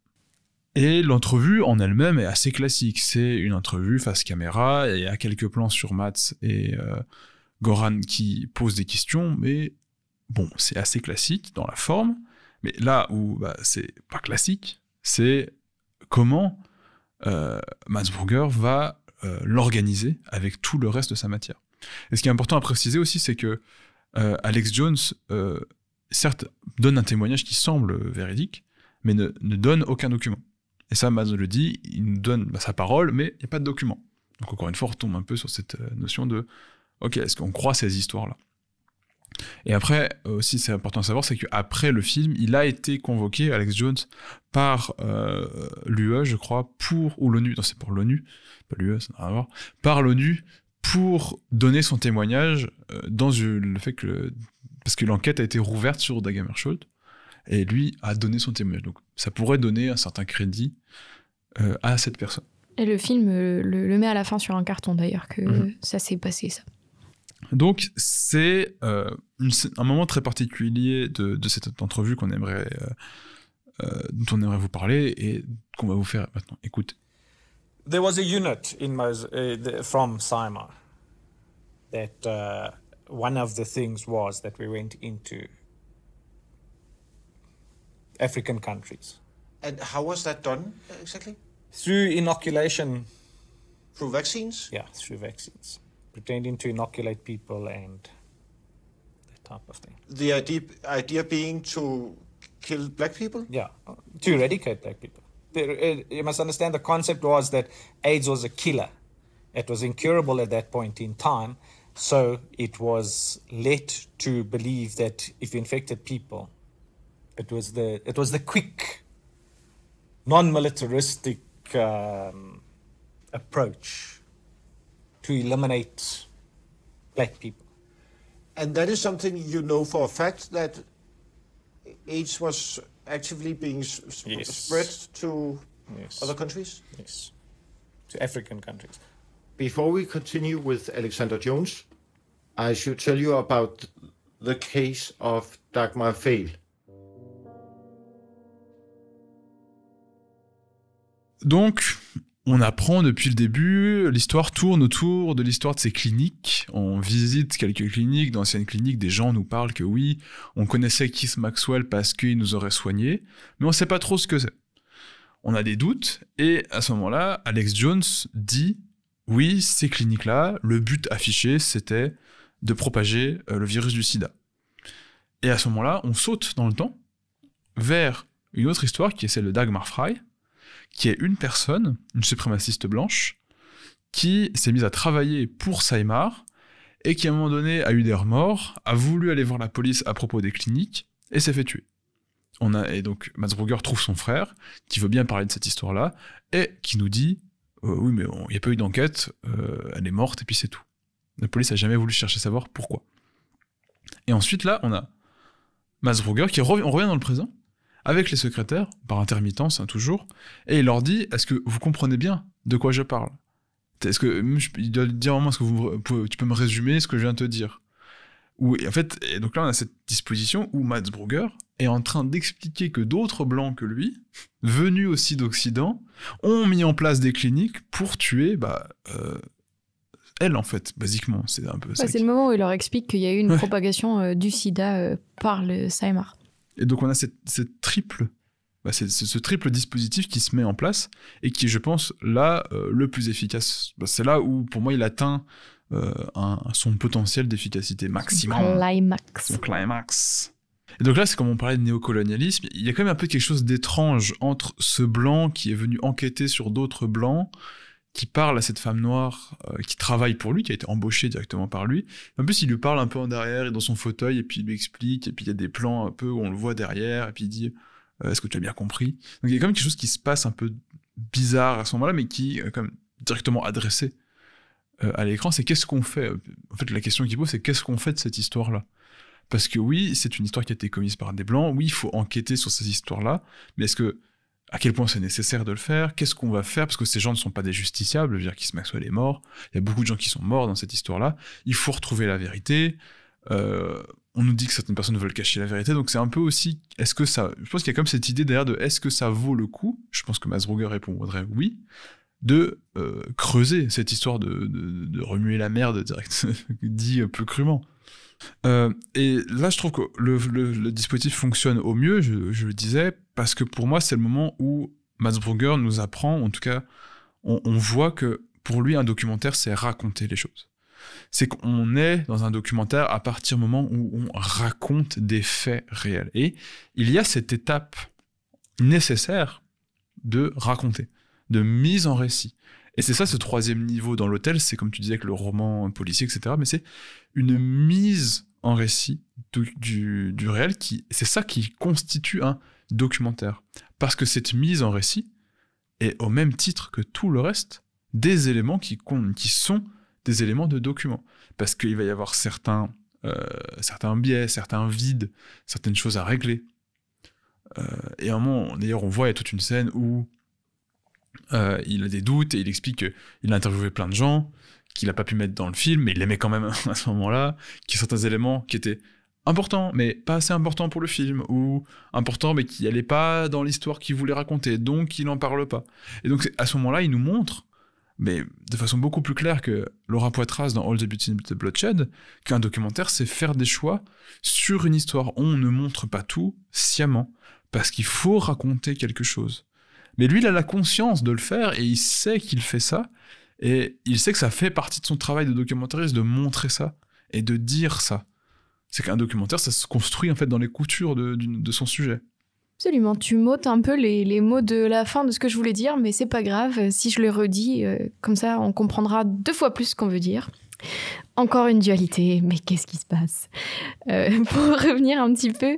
[SPEAKER 3] Et l'entrevue en elle-même est assez classique. C'est une entrevue face caméra, il y a quelques plans sur Mads et Goran qui posent des questions, mais bon, c'est assez classique dans la forme. Mais là où c'est pas classique, c'est comment Mads Brugger va l'organiser avec tout le reste de sa matière. Et ce qui est important à préciser aussi, c'est que Alex Jones, certes, donne un témoignage qui semble véridique, mais ne donne aucun document. Et ça, Mads le dit, il nous donne sa parole, mais il n'y a pas de document. Donc encore une fois, on retombe un peu sur cette notion de « Ok, est-ce qu'on croit ces histoires-là » Et après, aussi, c'est important de savoir, c'est qu'après le film, il a été convoqué, Alex Jones, par l'UE, je crois, ou l'ONU, non, c'est pour l'ONU, pas l'UE, ça n'a rien à voir, par l'ONU, pour donner son témoignage dans le fait que... Parce que l'enquête a été rouverte sur Dag Hammarskjöld, et lui a donné son témoignage. Donc ça pourrait donner un certain crédit à cette personne. Et
[SPEAKER 4] le film le met à la fin sur un carton, d'ailleurs, que ça s'est passé, ça.
[SPEAKER 3] Donc c'est un moment très particulier de cette entrevue dont on aimerait vous parler et qu'on va vous faire maintenant. Écoutez.
[SPEAKER 7] There was a unit from Saimar that one of the things was that we went into African countries.
[SPEAKER 1] And how was that done exactly?
[SPEAKER 7] Through inoculation.
[SPEAKER 1] Through vaccines?
[SPEAKER 7] Yeah, through vaccines. Pretending to inoculate people and that type of thing.
[SPEAKER 1] The idea being to kill black people?
[SPEAKER 7] Yeah, to eradicate black people. You must understand the concept was that AIDS was a killer. It was incurable at that point in time, so it was led to believe that if you infected people, it was the quick, non-militaristic approach to eliminate black people.
[SPEAKER 1] And that is something you know for a fact, that AIDS was actively being spread to other countries?
[SPEAKER 7] Yes, to African countries.
[SPEAKER 1] Before we continue with Alexander Jones, I should tell you about the case of Dagmar Feil.
[SPEAKER 3] Donc, on apprend depuis le début, l'histoire tourne autour de l'histoire de ces cliniques. On visite quelques cliniques, d'anciennes cliniques, des gens nous parlent que oui, on connaissait Keith Maxwell parce qu'il nous aurait soignés, mais on ne sait pas trop ce que c'est. On a des doutes, et à ce moment-là, Alex Jones dit oui, ces cliniques-là, le but affiché, c'était de propager le virus du sida. Et à ce moment-là, on saute dans le temps vers une autre histoire qui est celle de Dagmar Frey, qui est une personne, une suprémaciste blanche, qui s'est mise à travailler pour Saimar et qui à un moment donné a eu des remords, a voulu aller voir la police à propos des cliniques et s'est fait tuer. Et donc Mads Brugger trouve son frère qui veut bien parler de cette histoire-là et qui nous dit oui mais il n'y a pas eu d'enquête, elle est morte et puis c'est tout. La police n'a jamais voulu chercher à savoir pourquoi. Et ensuite là on a Mads Brugger on revient dans le présent avec les secrétaires, par intermittence, toujours, et il leur dit « Est-ce que vous comprenez bien de quoi je parle ? Est-ce que il doit dire vraiment, est-ce que tu peux me résumer ce que je viens de te dire ?» Et donc là, on a cette disposition où Mads Brugger est en train d'expliquer que d'autres blancs que lui, venus aussi d'Occident, ont mis en place des cliniques pour tuer elle, en fait, basiquement. C'est un peu ça.
[SPEAKER 4] C'est le moment où il leur explique qu'il y a eu une propagation du sida par le Saimar.
[SPEAKER 3] Et donc on a cette triple, c'est ce triple dispositif qui se met en place et qui, je pense, là, le plus efficace. C'est là où, pour moi, il atteint son potentiel d'efficacité maximum. Son climax. Et donc là, c'est comme on parlait de néocolonialisme, il y a quand même un peu quelque chose d'étrange entre ce blanc qui est venu enquêter sur d'autres blancs, qui parle à cette femme noire qui travaille pour lui, qui a été embauchée directement par lui. En plus, il lui parle un peu en arrière, et dans son fauteuil, et puis il lui explique, et puis il y a des plans un peu où on le voit derrière, et puis il dit est-ce que tu as bien compris? Donc il y a quand même quelque chose qui se passe un peu bizarre à ce moment-là, mais qui est comme directement adressé à l'écran. C'est qu'est-ce qu'on fait? En fait, la question qu'il pose, c'est qu'est-ce qu'on fait de cette histoire-là? Parce que oui, c'est une histoire qui a été commise par des blancs, oui, il faut enquêter sur ces histoires-là, mais à quel point c'est nécessaire de le faire? Qu'est-ce qu'on va faire? Parce que ces gens ne sont pas des justiciables, je veux dire Keith Maxwell est mort, il y a beaucoup de gens qui sont morts dans cette histoire-là, il faut retrouver la vérité, on nous dit que certaines personnes veulent cacher la vérité, donc c'est un peu aussi, je pense qu'il y a comme cette idée derrière de est-ce que ça vaut le coup? Je pense que Masburger répondrait oui, de creuser cette histoire de remuer la merde, direct, dit peu crûment. Et là, je trouve que le dispositif fonctionne au mieux, je le disais, parce que pour moi, c'est le moment où Masburger nous apprend, en tout cas, on voit que pour lui, un documentaire, c'est raconter les choses. C'est qu'on est dans un documentaire à partir du moment où on raconte des faits réels. Et il y a cette étape nécessaire de raconter, de mise en récit. Et c'est ça, ce troisième niveau dans l'hôtel, c'est comme tu disais avec le roman policier, etc., mais c'est une mise en récit du réel, c'est ça qui constitue un documentaire. Parce que cette mise en récit est, au même titre que tout le reste, des éléments qui sont des éléments de document. Parce qu'il va y avoir certains biais, certains vides, certaines choses à régler. Et à un moment, d'ailleurs, on voit, il y a toute une scène où il a des doutes et il explique qu'il a interviewé plein de gens, qu'il n'a pas pu mettre dans le film, mais il les met quand même à ce moment-là, qu'il y a certains éléments qui étaient importants, mais pas assez importants pour le film, ou importants, mais qui n'allaient pas dans l'histoire qu'il voulait raconter, donc il n'en parle pas. Et donc à ce moment-là, il nous montre, mais de façon beaucoup plus claire que Laura Poitras dans All the Beauty and the Bloodshed, qu'un documentaire, c'est faire des choix sur une histoire. On ne montre pas tout sciemment, parce qu'il faut raconter quelque chose. Mais lui, il a la conscience de le faire, et il sait qu'il fait ça, et il sait que ça fait partie de son travail de documentariste de montrer ça, et de dire ça. C'est qu'un documentaire, ça se construit en fait dans les coutures de son sujet.
[SPEAKER 4] Absolument, tu m'ôtes un peu les mots de la fin de ce que je voulais dire, mais c'est pas grave, si je le redis, comme ça on comprendra 2 fois plus ce qu'on veut dire. Encore une dualité, mais qu'est-ce qui se passe? Pour revenir un petit peu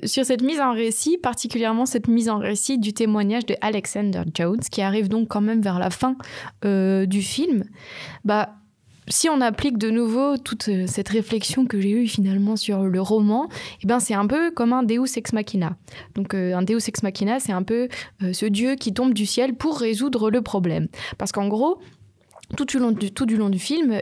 [SPEAKER 4] sur cette mise en récit, particulièrement cette mise en récit du témoignage de Alexander Jones, qui arrive donc quand même vers la fin du film, si on applique de nouveau toute cette réflexion que j'ai eue finalement sur le roman, c'est un peu comme un Deus Ex Machina. Donc un Deus Ex Machina, c'est un peu ce dieu qui tombe du ciel pour résoudre le problème. Parce qu'en gros, tout du long du film,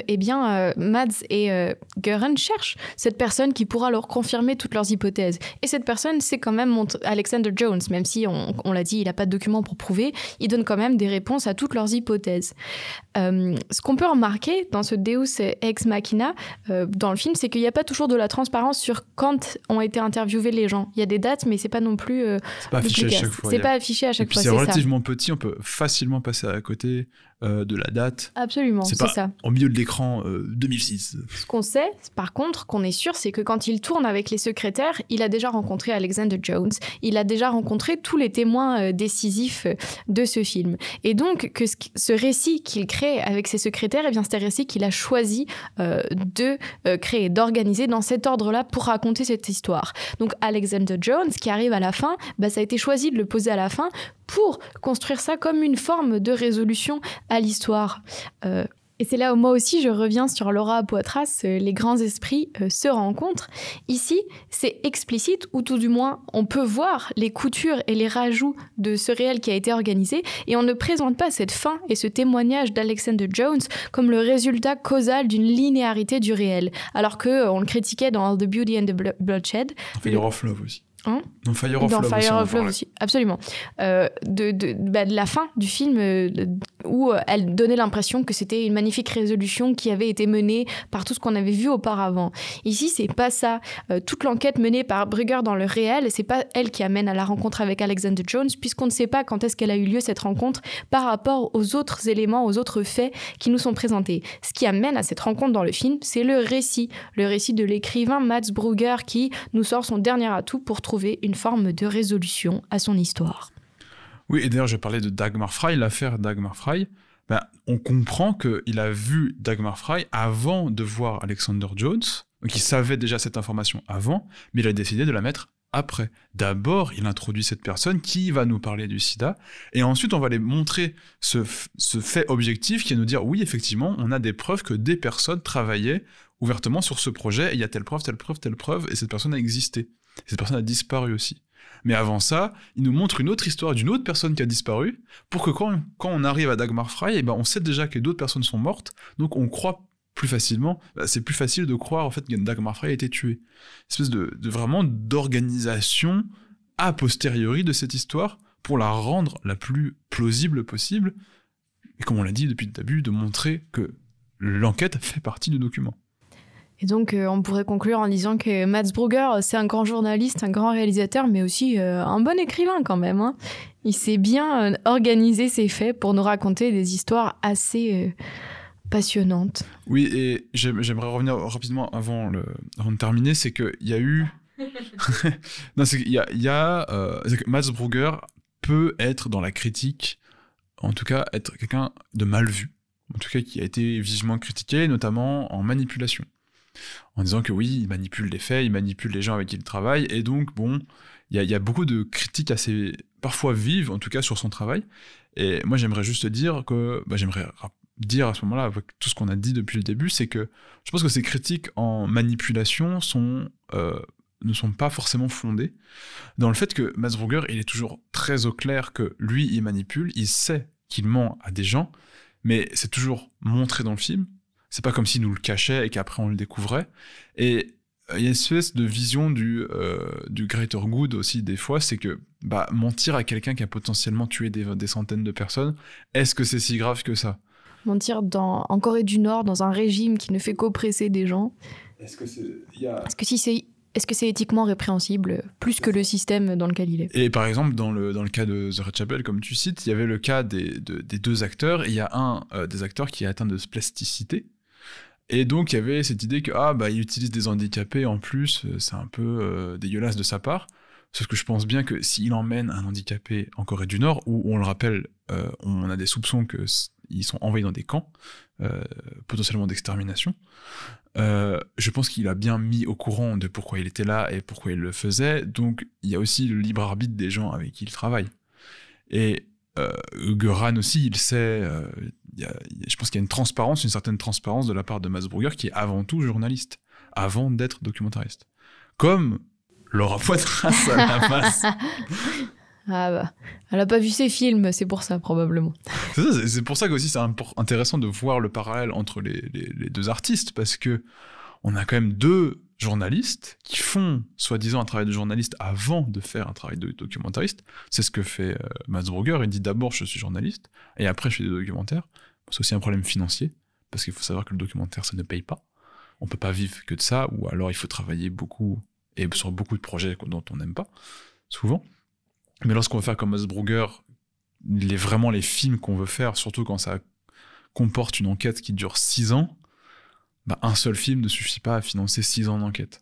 [SPEAKER 4] Mads et Göran cherchent cette personne qui pourra leur confirmer toutes leurs hypothèses. Et cette personne, c'est quand même Alexander Jones, même si, on l'a dit, il n'a pas de documents pour prouver, il donne quand même des réponses à toutes leurs hypothèses. Ce qu'on peut remarquer dans ce Deus Ex Machina, dans le film, c'est qu'il n'y a pas toujours de la transparence sur quand ont été interviewés les gens. Il y a des dates, mais c'est pas non plus...
[SPEAKER 3] c'est pas affiché à chaque fois.
[SPEAKER 4] C'est pas affiché à chaque fois,
[SPEAKER 3] c'est relativement petit, on peut facilement passer à côté de la date.
[SPEAKER 4] Absolument, c'est ça.
[SPEAKER 3] Au milieu de l'écran 2006.
[SPEAKER 4] Ce qu'on sait, par contre, qu'on est sûr, c'est que quand il tourne avec les secrétaires, il a déjà rencontré Alexander Jones, il a déjà rencontré tous les témoins décisifs de ce film. Et donc, que ce récit qu'il crée avec ses secrétaires, c'est un récit qu'il a choisi de créer, d'organiser dans cet ordre-là pour raconter cette histoire. Donc, Alexander Jones, qui arrive à la fin, ça a été choisi de le poser à la fin pour construire ça comme une forme de résolution à l'histoire. Et c'est là où moi aussi je reviens sur Laura Poitras, les grands esprits se rencontrent. Ici, c'est explicite, ou tout du moins, on peut voir les coutures et les rajouts de ce réel qui a été organisé, et on ne présente pas cette fin et ce témoignage d'Alexander Jones comme le résultat causal d'une linéarité du réel, alors qu'on le critiquait dans All the Beauty and the Bloodshed.
[SPEAKER 3] Figure of Love aussi. Dans Fire of
[SPEAKER 4] Dans
[SPEAKER 3] Love
[SPEAKER 4] Fire
[SPEAKER 3] aussi,
[SPEAKER 4] of Love aussi, absolument. De la fin du film où elle donnait l'impression que c'était une magnifique résolution qui avait été menée par tout ce qu'on avait vu auparavant. Ici, c'est pas ça. Toute l'enquête menée par Brugger dans le réel, c'est pas elle qui amène à la rencontre avec Alexander Jones, puisqu'on ne sait pas quand est-ce qu'elle a eu lieu cette rencontre par rapport aux autres éléments, aux autres faits qui nous sont présentés. Ce qui amène à cette rencontre dans le film, c'est le récit de l'écrivain Mads Brugger qui nous sort son dernier atout pour trouver une forme de résolution à son histoire.
[SPEAKER 3] Oui, et d'ailleurs, je parlais de Dagmar Frey, l'affaire Dagmar Frey. On comprend qu'il a vu Dagmar Frey avant de voir Alexander Jones, donc il savait déjà cette information avant, mais il a décidé de la mettre après. D'abord, il introduit cette personne qui va nous parler du sida, et ensuite on va les montrer ce fait objectif qui va nous dire, oui, effectivement, on a des preuves que des personnes travaillaient ouvertement sur ce projet, et il y a telle preuve, et cette personne a existé. Et cette personne a disparu aussi. Mais avant ça, il nous montre une autre histoire d'une autre personne qui a disparu, pour que quand on arrive à Dagmar Frey, on sait déjà que d'autres personnes sont mortes, donc on croit plus facilement, c'est plus facile de croire en fait que Dagmar Frey a été tuée. Une espèce de vraiment d'organisation a posteriori de cette histoire pour la rendre la plus plausible possible, et comme on l'a dit depuis le début, de montrer que l'enquête fait partie du document.
[SPEAKER 4] Et donc, on pourrait conclure en disant que Mads Brugger, c'est un grand journaliste, un grand réalisateur, mais aussi un bon écrivain quand même. Hein. Il sait bien organiser ses faits pour nous raconter des histoires assez passionnantes.
[SPEAKER 3] Oui, et j'aimerais revenir rapidement avant de terminer, c'est qu'il y a eu... non, c'est qu'il y a c'est que Mads Brugger peut être dans la critique, en tout cas être quelqu'un de mal vu, en tout cas qui a été vivement critiqué, notamment en manipulation. En disant que oui, il manipule les faits, il manipule les gens avec qui il travaille, et donc, bon, il y a beaucoup de critiques assez, parfois vives, en tout cas, sur son travail. Et moi, j'aimerais juste dire que, j'aimerais dire à ce moment-là, avec tout ce qu'on a dit depuis le début, c'est que je pense que ces critiques en manipulation ne sont pas forcément fondées, dans le fait que Mads Brugger, il est toujours très au clair que lui, il manipule, il sait qu'il ment à des gens, mais c'est toujours montré dans le film. C'est pas comme s'il nous le cachait et qu'après on le découvrait. Et il y a une espèce de vision du greater good aussi des fois, c'est que mentir à quelqu'un qui a potentiellement tué des centaines de personnes, est-ce que c'est si grave que ça ?
[SPEAKER 4] Mentir en Corée du Nord, dans un régime qui ne fait qu'oppresser des gens. Est-ce que c'est éthiquement répréhensible, plus que le système dans lequel il est ?
[SPEAKER 3] Et par exemple, dans le cas de The Red Chapel, comme tu cites, il y avait le cas des deux acteurs, et il y a un des acteurs qui est atteint de spasticité. Et donc, il y avait cette idée que, il utilise des handicapés en plus, c'est un peu dégueulasse de sa part. Sauf que je pense bien que s'il emmène un handicapé en Corée du Nord, où on le rappelle, on a des soupçons qu'ils sont envoyés dans des camps, potentiellement d'extermination, je pense qu'il a bien mis au courant de pourquoi il était là et pourquoi il le faisait. Donc, il y a aussi le libre arbitre des gens avec qui il travaille. Et Göran aussi, il sait... je pense qu'il y a une certaine transparence de la part de Mads Brugger qui est avant tout journaliste, avant d'être documentariste. Comme Laura Poitras à la face.
[SPEAKER 4] Elle a pas vu ses films, c'est pour ça probablement.
[SPEAKER 3] C'est pour ça que aussi c'est intéressant de voir le parallèle entre les deux artistes, parce que on a quand même deux journalistes qui font soi-disant un travail de journaliste avant de faire un travail de documentariste. C'est ce que fait Mads Brugger. Il dit d'abord je suis journaliste et après je fais des documentaires. C'est aussi un problème financier, parce qu'il faut savoir que le documentaire ça ne paye pas. On peut pas vivre que de ça, ou alors il faut travailler beaucoup et sur beaucoup de projets dont on n'aime pas souvent. Mais lorsqu'on veut faire comme Mads Brugger, vraiment les films qu'on veut faire, surtout quand ça comporte une enquête qui dure 6 ans, un seul film ne suffit pas à financer 6 ans d'enquête.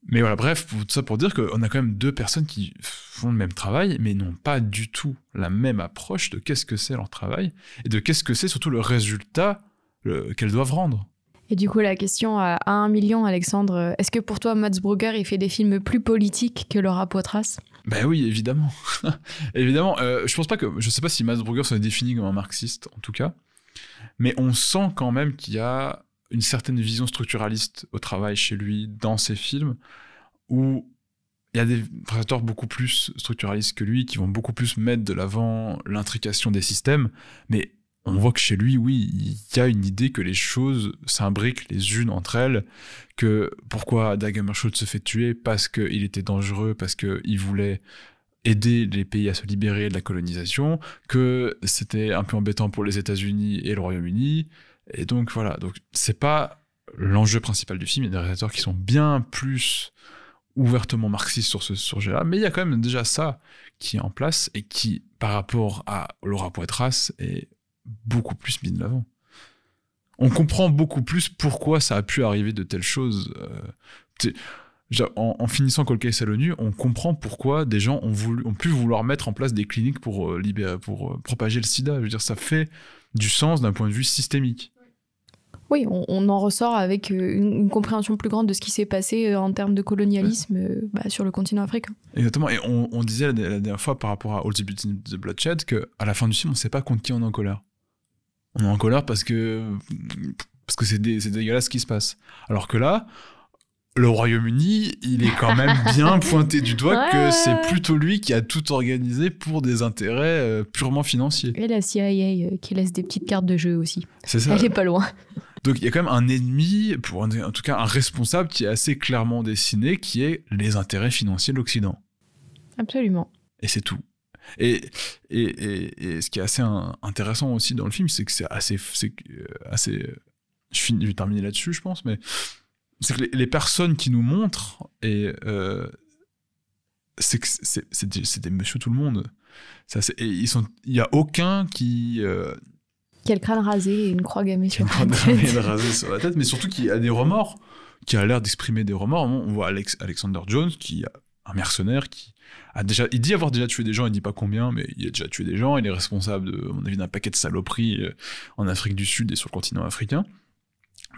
[SPEAKER 3] Mais voilà, bref, tout ça pour dire qu'on a quand même deux personnes qui font le même travail, mais n'ont pas du tout la même approche de qu'est-ce que c'est leur travail, et de qu'est-ce que c'est surtout le résultat qu'elles doivent rendre.
[SPEAKER 4] Et du coup, la question à 1 million, Alexandre, est-ce que pour toi, Mads Brugger, il fait des films plus politiques que Laura Poitras ?
[SPEAKER 3] Ben oui, évidemment. Évidemment, je sais pas si Mads Brugger se définit comme un marxiste, en tout cas, mais on sent quand même qu'il y a une certaine vision structuraliste au travail chez lui, dans ses films, où il y a des réalisateurs beaucoup plus structuralistes que lui, qui vont beaucoup plus mettre de l'avant l'intrication des systèmes, mais on voit que chez lui, oui, il y a une idée que les choses s'imbriquent les unes entre elles, que pourquoi Dag Hammarskjöld se fait tuer, parce qu'il était dangereux, parce qu'il voulait aider les pays à se libérer de la colonisation, que c'était un peu embêtant pour les États-Unis et le Royaume-Uni, et donc voilà, donc c'est pas l'enjeu principal du film, il y a des réalisateurs qui sont bien plus ouvertement marxistes sur ce sujet-là, mais il y a quand même déjà ça qui est en place, et qui, par rapport à Laura Poitras, est beaucoup plus mis de l'avant. On comprend beaucoup plus pourquoi ça a pu arriver de telles choses. En finissant Cold Case à l'ONU, on comprend pourquoi des gens ont pu vouloir mettre en place des cliniques pour propager le sida. Je veux dire, ça fait du sens d'un point de vue systémique.
[SPEAKER 4] Oui, on en ressort avec une compréhension plus grande de ce qui s'est passé en termes de colonialisme sur le continent africain.
[SPEAKER 3] Exactement, et on disait la dernière fois par rapport à All the Beauty and the Bloodshed qu'à la fin du film, on ne sait pas contre qui on est en colère. On est en colère parce que c'est dégueulasse ce qui se passe. Alors que là, le Royaume-Uni, il est quand même bien pointé du doigt que c'est plutôt lui qui a tout organisé pour des intérêts purement financiers.
[SPEAKER 4] Et la CIA qui laisse des petites cartes de jeu aussi.
[SPEAKER 3] C'est ça.
[SPEAKER 4] Elle est pas loin.
[SPEAKER 3] Donc il y a quand même un ennemi, en tout cas un responsable qui est assez clairement dessiné, qui est les intérêts financiers de l'Occident.
[SPEAKER 4] Absolument.
[SPEAKER 3] Et c'est tout. Et ce qui est assez intéressant aussi dans le film, c'est que c'est assez je vais terminer là-dessus, je pense, mais c'est que les personnes qui nous montrent, c'est des monsieur tout le monde. Il y a aucun qui a
[SPEAKER 4] le crâne rasé et une croix gammée sur
[SPEAKER 3] la tête, mais surtout qui a des remords, qui a l'air d'exprimer des remords. On voit Alexander Jones, qui est un mercenaire, qui il dit avoir déjà tué des gens, il dit pas combien, mais il a déjà tué des gens, il est responsable, à mon avis, d'un paquet de saloperies en Afrique du Sud et sur le continent africain.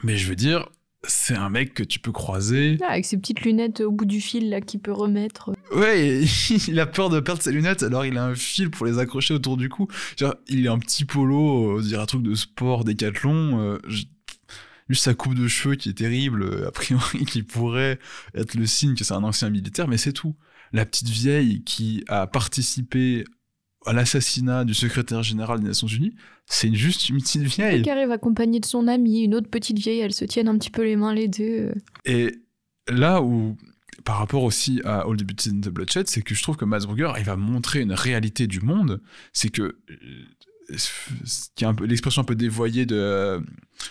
[SPEAKER 3] Mais je veux dire, c'est un mec que tu peux croiser.
[SPEAKER 4] Avec ses petites lunettes au bout du fil là qu'il peut remettre.
[SPEAKER 3] Ouais, il a peur de perdre ses lunettes, alors il a un fil pour les accrocher autour du cou. Genre, il est un petit polo, on dirait un truc de sport, décathlon. Juste sa coupe de cheveux qui est terrible, a priori qui pourrait être le signe que c'est un ancien militaire, mais c'est tout. La petite vieille qui a participé à l'assassinat du secrétaire général des Nations Unies, c'est juste une petite vieille.
[SPEAKER 4] Qui arrive accompagnée de son amie, une autre petite vieille, elles se tiennent un petit peu les mains les deux. Et
[SPEAKER 3] là où, par rapport aussi à All the Beauty and the Bloodshed, c'est que je trouve que Mads Brügger, il va montrer une réalité du monde, c'est que qui est un peu l'expression un peu dévoyée de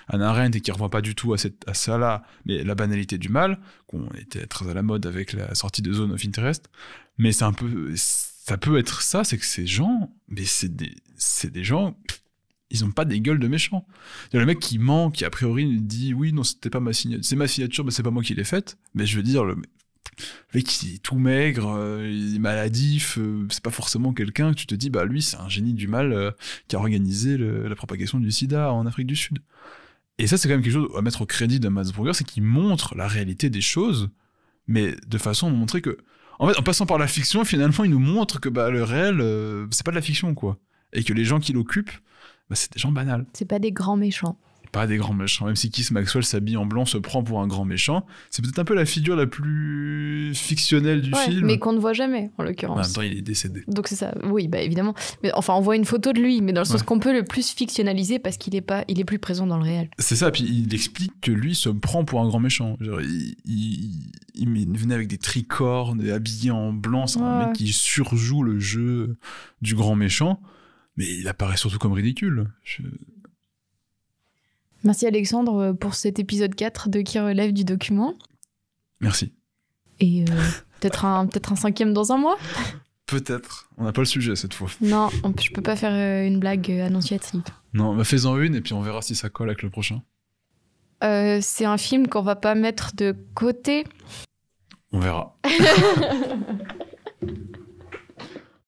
[SPEAKER 3] Hannah Arendt et qui ne revoit pas du tout à ça là, mais la banalité du mal, qu'on était très à la mode avec la sortie de Zone of Interest, mais ça peut être ça, c'est que ces gens, mais c'est des gens, ils n'ont pas des gueules de méchants. Le mec qui ment, qui a priori dit oui, non, c'était pas ma signature, c'est ma signature, mais c'est pas moi qui l'ai faite, mais je veux dire, le mec il est tout maigre, il est maladif, c'est pas forcément quelqu'un que tu te dis bah lui c'est un génie du mal qui a organisé la propagation du sida en Afrique du Sud. Et ça c'est quand même quelque chose à mettre au crédit de Mads Brügger, c'est qu'il montre la réalité des choses, mais de façon à montrer que en fait en passant par la fiction finalement il nous montre que le réel c'est pas de la fiction quoi, et que les gens qui l'occupent c'est des gens banals.
[SPEAKER 4] C'est pas des grands méchants.
[SPEAKER 3] Pas des grands méchants, même si Keith Maxwell s'habille en blanc, se prend pour un grand méchant, c'est peut-être un peu la figure la plus fictionnelle du film.
[SPEAKER 4] Mais qu'on ne voit jamais, en l'occurrence.
[SPEAKER 3] En même temps, il est décédé.
[SPEAKER 4] Donc c'est ça, oui, évidemment. Mais enfin, on voit une photo de lui, mais dans le sens qu'on peut le plus fictionnaliser parce qu'il est plus présent dans le réel.
[SPEAKER 3] C'est ça, puis il explique que lui se prend pour un grand méchant. Genre, il venait avec des tricornes, habillé en blanc, c'est un mec qui surjoue le jeu du grand méchant, mais il apparaît surtout comme ridicule.
[SPEAKER 4] Merci Alexandre pour cet épisode 4 de Qui relève du document.
[SPEAKER 3] Merci.
[SPEAKER 4] Et peut-être un 5e dans un mois.
[SPEAKER 3] Peut-être. On n'a pas le sujet cette fois.
[SPEAKER 4] Non, je peux pas faire une blague annonciative.
[SPEAKER 3] Non, fais-en une et puis on verra si ça colle avec le prochain.
[SPEAKER 4] C'est un film qu'on va pas mettre de côté.
[SPEAKER 3] On verra.